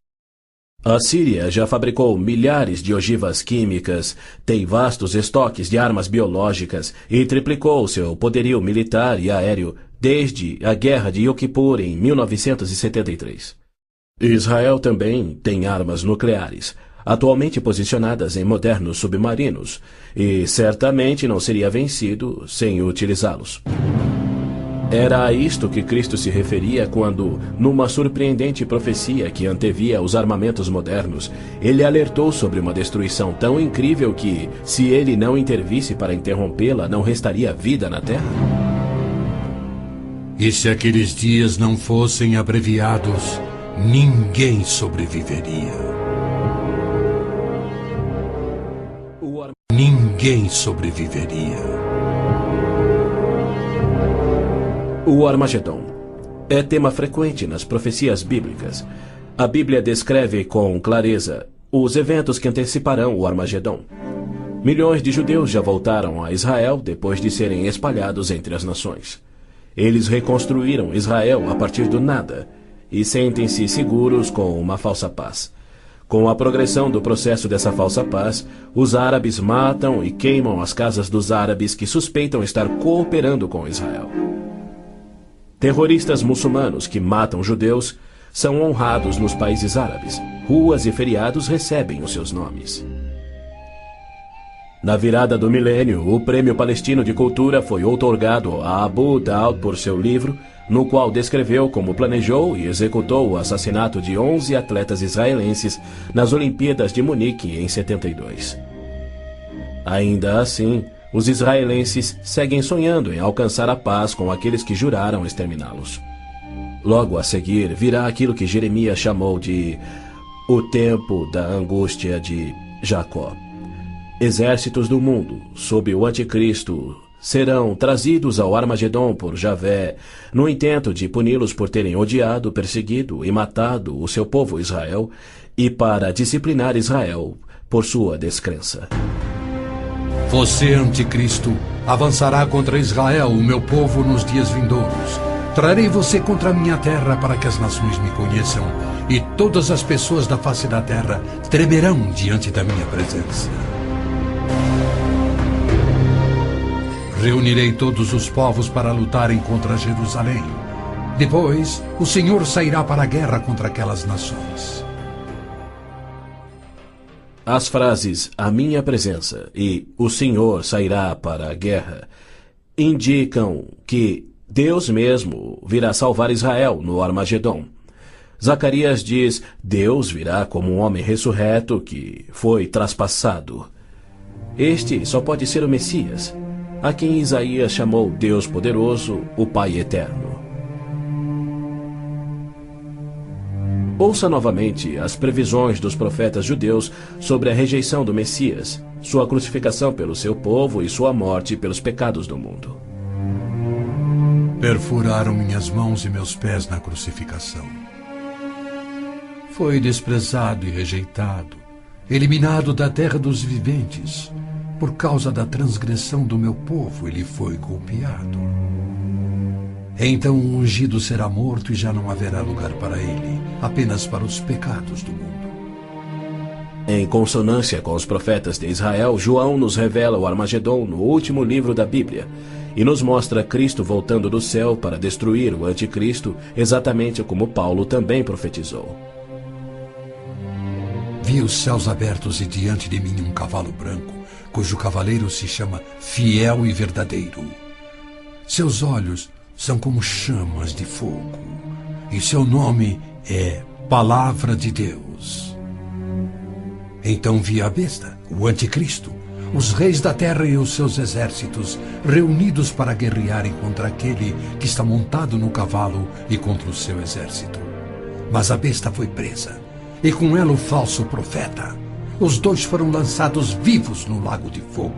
A Síria já fabricou milhares de ogivas químicas, tem vastos estoques de armas biológicas e triplicou seu poderio militar e aéreo desde a Guerra de Yom Kippur em 1973. Israel também tem armas nucleares, atualmente posicionadas em modernos submarinos, e certamente não seria vencido sem utilizá-los. Era a isto que Cristo se referia quando, numa surpreendente profecia que antevia os armamentos modernos, ele alertou sobre uma destruição tão incrível que, se ele não intervisse para interrompê-la, não restaria vida na Terra. E se aqueles dias não fossem abreviados, ninguém sobreviveria. Ninguém sobreviveria. O Armagedon é tema frequente nas profecias bíblicas. A Bíblia descreve com clareza os eventos que anteciparão o Armagedon. Milhões de judeus já voltaram a Israel depois de serem espalhados entre as nações. Eles reconstruíram Israel a partir do nada e sentem-se seguros com uma falsa paz. Com a progressão do processo dessa falsa paz, os árabes matam e queimam as casas dos árabes que suspeitam estar cooperando com Israel. Terroristas muçulmanos que matam judeus são honrados nos países árabes. Ruas e feriados recebem os seus nomes. Na virada do milênio, o Prêmio Palestino de Cultura foi outorgado a Abu Daud por seu livro, no qual descreveu como planejou e executou o assassinato de 11 atletas israelenses nas Olimpíadas de Munique em 72. Ainda assim, os israelenses seguem sonhando em alcançar a paz com aqueles que juraram exterminá-los. Logo a seguir, virá aquilo que Jeremias chamou de o tempo da angústia de Jacó. Exércitos do mundo, sob o anticristo, serão trazidos ao Armagedom por Javé, no intento de puni-los por terem odiado, perseguido e matado o seu povo Israel, e para disciplinar Israel por sua descrença. Você, anticristo, avançará contra Israel, o meu povo, nos dias vindouros. Trarei você contra a minha terra para que as nações me conheçam, e todas as pessoas da face da terra tremerão diante da minha presença. Reunirei todos os povos para lutarem contra Jerusalém. Depois, o Senhor sairá para a guerra contra aquelas nações. As frases "a minha presença" e "o Senhor sairá para a guerra" indicam que Deus mesmo virá salvar Israel no Armagedom. Zacarias diz: Deus virá como um homem ressurreto que foi traspassado. Este só pode ser o Messias, a quem Isaías chamou Deus poderoso, o Pai eterno. Ouça novamente as previsões dos profetas judeus sobre a rejeição do Messias, sua crucificação pelo seu povo e sua morte pelos pecados do mundo. Perfuraram minhas mãos e meus pés na crucificação. Foi desprezado e rejeitado, eliminado da terra dos viventes. Por causa da transgressão do meu povo, ele foi golpeado. Então o ungido será morto e já não haverá lugar para ele, apenas para os pecados do mundo. Em consonância com os profetas de Israel, João nos revela o Armagedom no último livro da Bíblia e nos mostra Cristo voltando do céu para destruir o anticristo, exatamente como Paulo também profetizou. Vi os céus abertos e diante de mim um cavalo branco, cujo cavaleiro se chama Fiel e Verdadeiro. Seus olhos são como chamas de fogo, e seu nome é Palavra de Deus. Então vi a besta, o anticristo, os reis da terra e os seus exércitos, reunidos para guerrearem contra aquele que está montado no cavalo e contra o seu exército. Mas a besta foi presa, e com ela o falso profeta. Os dois foram lançados vivos no lago de fogo.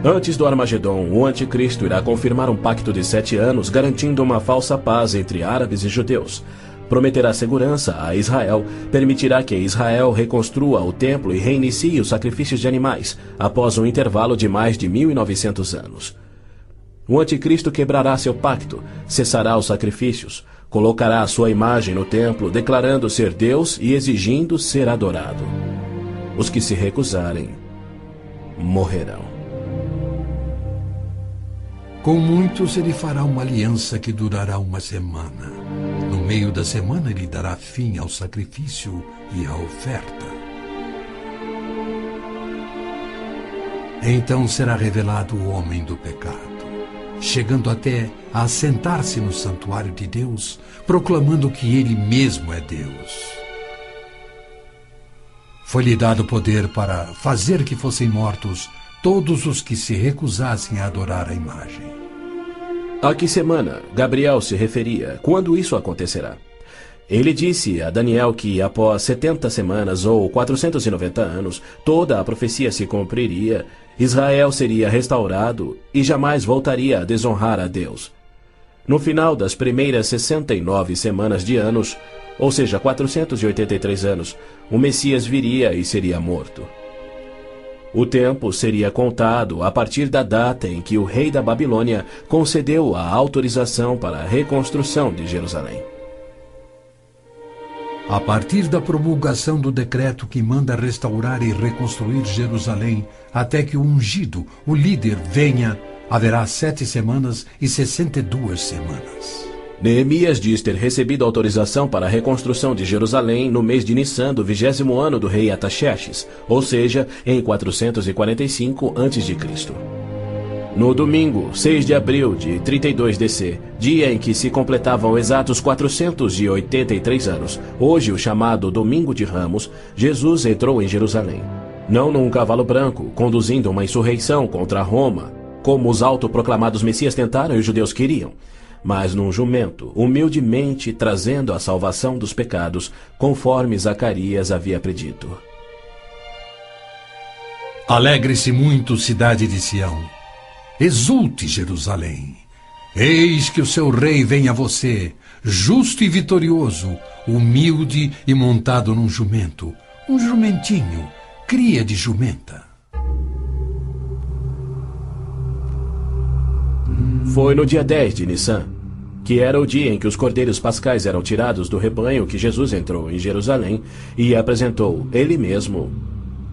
Antes do Armagedom, o anticristo irá confirmar um pacto de 7 anos, garantindo uma falsa paz entre árabes e judeus. Prometerá segurança a Israel, permitirá que Israel reconstrua o templo e reinicie os sacrifícios de animais, após um intervalo de mais de 1.900 anos. O anticristo quebrará seu pacto, cessará os sacrifícios, colocará sua imagem no templo, declarando ser Deus e exigindo ser adorado. Os que se recusarem morrerão. Com muitos ele fará uma aliança que durará uma semana. No meio da semana ele dará fim ao sacrifício e à oferta. Então será revelado o homem do pecado, chegando até a assentar-se no santuário de Deus, proclamando que ele mesmo é Deus. Foi-lhe dado poder para fazer que fossem mortos todos os que se recusassem a adorar a imagem. A que semana Gabriel se referia? Quando isso acontecerá? Ele disse a Daniel que após 70 semanas ou 490 anos, toda a profecia se cumpriria, Israel seria restaurado e jamais voltaria a desonrar a Deus. No final das primeiras 69 semanas de anos, ou seja, 483 anos, o Messias viria e seria morto. O tempo seria contado a partir da data em que o rei da Babilônia concedeu a autorização para a reconstrução de Jerusalém. A partir da promulgação do decreto que manda restaurar e reconstruir Jerusalém, até que o ungido, o líder, venha, haverá 7 semanas e 62 semanas. Neemias diz ter recebido autorização para a reconstrução de Jerusalém no mês de Nissan do 20º ano do rei Artaxerxes, ou seja, em 445 a.C. No domingo, 6 de abril de 32 DC, dia em que se completavam exatos 483 anos, hoje o chamado Domingo de Ramos, Jesus entrou em Jerusalém. Não num cavalo branco, conduzindo uma insurreição contra Roma, como os autoproclamados messias tentaram e os judeus queriam, mas num jumento, humildemente trazendo a salvação dos pecados, conforme Zacarias havia predito. Alegre-se muito, cidade de Sião. Exulte, Jerusalém. Eis que o seu rei vem a você, justo e vitorioso, humilde e montado num jumento, um jumentinho, cria de jumenta. Foi no dia 10 de Nissan, que era o dia em que os cordeiros pascais eram tirados do rebanho, que Jesus entrou em Jerusalém e apresentou ele mesmo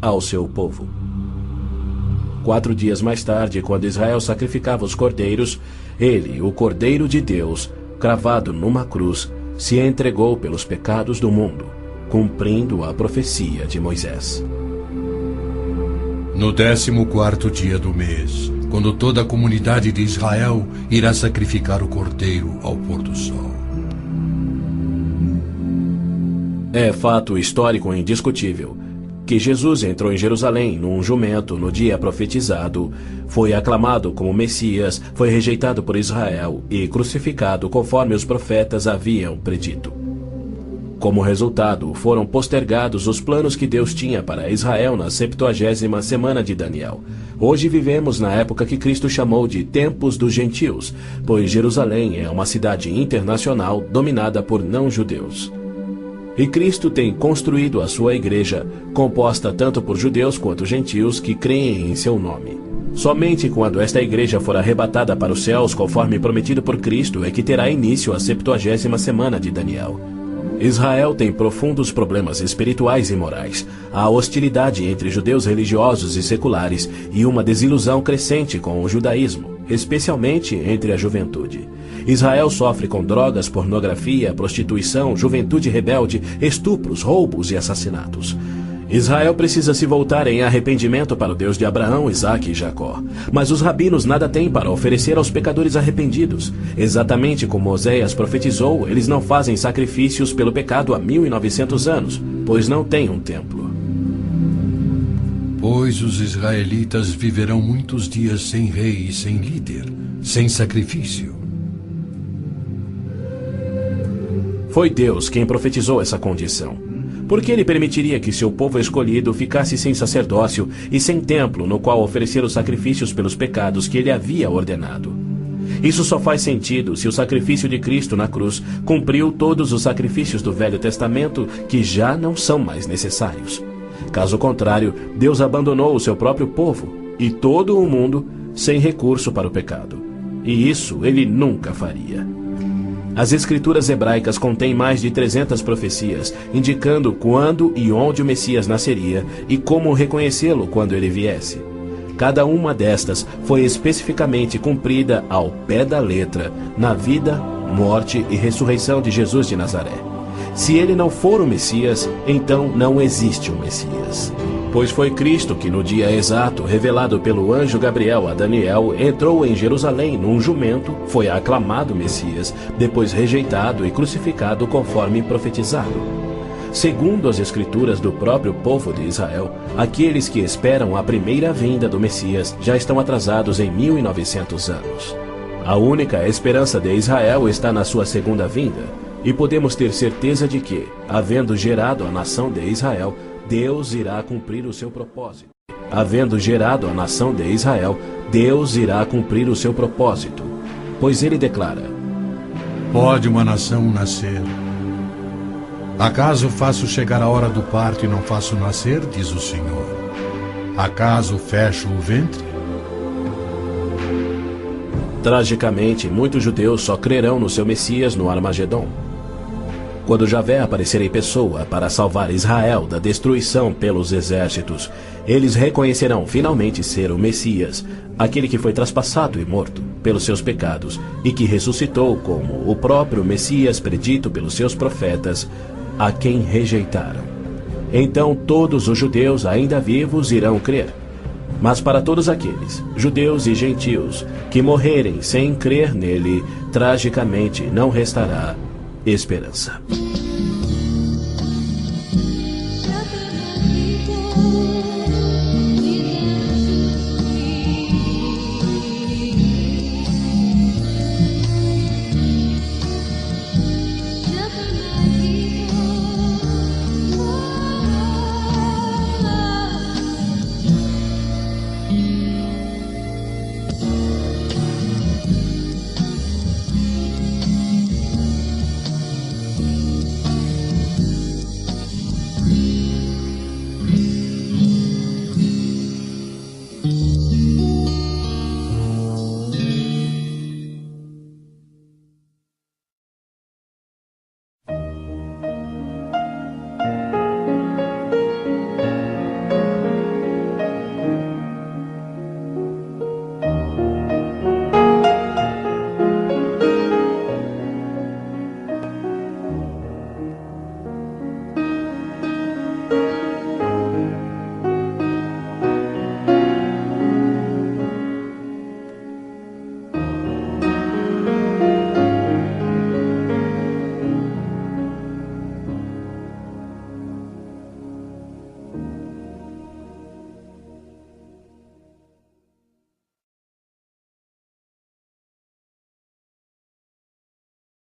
ao seu povo. 4 dias mais tarde, quando Israel sacrificava os cordeiros, ele, o Cordeiro de Deus, cravado numa cruz, se entregou pelos pecados do mundo, cumprindo a profecia de Moisés. No 14º dia do mês, quando toda a comunidade de Israel irá sacrificar o cordeiro ao pôr do sol. É fato histórico indiscutível que Jesus entrou em Jerusalém num jumento no dia profetizado, foi aclamado como Messias, foi rejeitado por Israel e crucificado conforme os profetas haviam predito. Como resultado, foram postergados os planos que Deus tinha para Israel na 70ª semana de Daniel. Hoje vivemos na época que Cristo chamou de Tempos dos Gentios, pois Jerusalém é uma cidade internacional dominada por não-judeus. E Cristo tem construído a sua igreja, composta tanto por judeus quanto gentios que creem em seu nome. Somente quando esta igreja for arrebatada para os céus, conforme prometido por Cristo, é que terá início a 70ª semana de Daniel. Israel tem profundos problemas espirituais e morais, há hostilidade entre judeus religiosos e seculares e uma desilusão crescente com o judaísmo, especialmente entre a juventude. Israel sofre com drogas, pornografia, prostituição, juventude rebelde, estupros, roubos e assassinatos. Israel precisa se voltar em arrependimento para o Deus de Abraão, Isaque e Jacó. Mas os rabinos nada têm para oferecer aos pecadores arrependidos. Exatamente como Oséias profetizou, eles não fazem sacrifícios pelo pecado há 1900 anos, pois não têm um templo. Pois os israelitas viverão muitos dias sem rei e sem líder, sem sacrifício. Foi Deus quem profetizou essa condição. Por que ele permitiria que seu povo escolhido ficasse sem sacerdócio e sem templo no qual oferecer os sacrifícios pelos pecados que ele havia ordenado? Isso só faz sentido se o sacrifício de Cristo na cruz cumpriu todos os sacrifícios do Velho Testamento que já não são mais necessários. Caso contrário, Deus abandonou o seu próprio povo e todo o mundo sem recurso para o pecado. E isso ele nunca faria. As escrituras hebraicas contêm mais de 300 profecias, indicando quando e onde o Messias nasceria e como reconhecê-lo quando ele viesse. Cada uma destas foi especificamente cumprida ao pé da letra na vida, morte e ressurreição de Jesus de Nazaré. Se ele não for o Messias, então não existe o Messias. Pois foi Cristo que no dia exato, revelado pelo anjo Gabriel a Daniel, entrou em Jerusalém num jumento, foi aclamado Messias, depois rejeitado e crucificado conforme profetizado. Segundo as escrituras do próprio povo de Israel, aqueles que esperam a primeira vinda do Messias já estão atrasados em 1900 anos. A única esperança de Israel está na sua segunda vinda, e podemos ter certeza de que, havendo gerado a nação de Israel, Deus irá cumprir o seu propósito. Havendo gerado a nação de Israel, Deus irá cumprir o seu propósito. Pois ele declara: Pode uma nação nascer? Acaso faço chegar a hora do parto e não faço nascer, diz o Senhor? Acaso fecho o ventre? Tragicamente, muitos judeus só crerão no seu Messias no Armagedon. Quando Javé aparecer em pessoa para salvar Israel da destruição pelos exércitos, eles reconhecerão finalmente ser o Messias, aquele que foi traspassado e morto pelos seus pecados e que ressuscitou como o próprio Messias predito pelos seus profetas, a quem rejeitaram. Então todos os judeus ainda vivos irão crer. Mas para todos aqueles, judeus e gentios, que morrerem sem crer nele, tragicamente não restará esperança.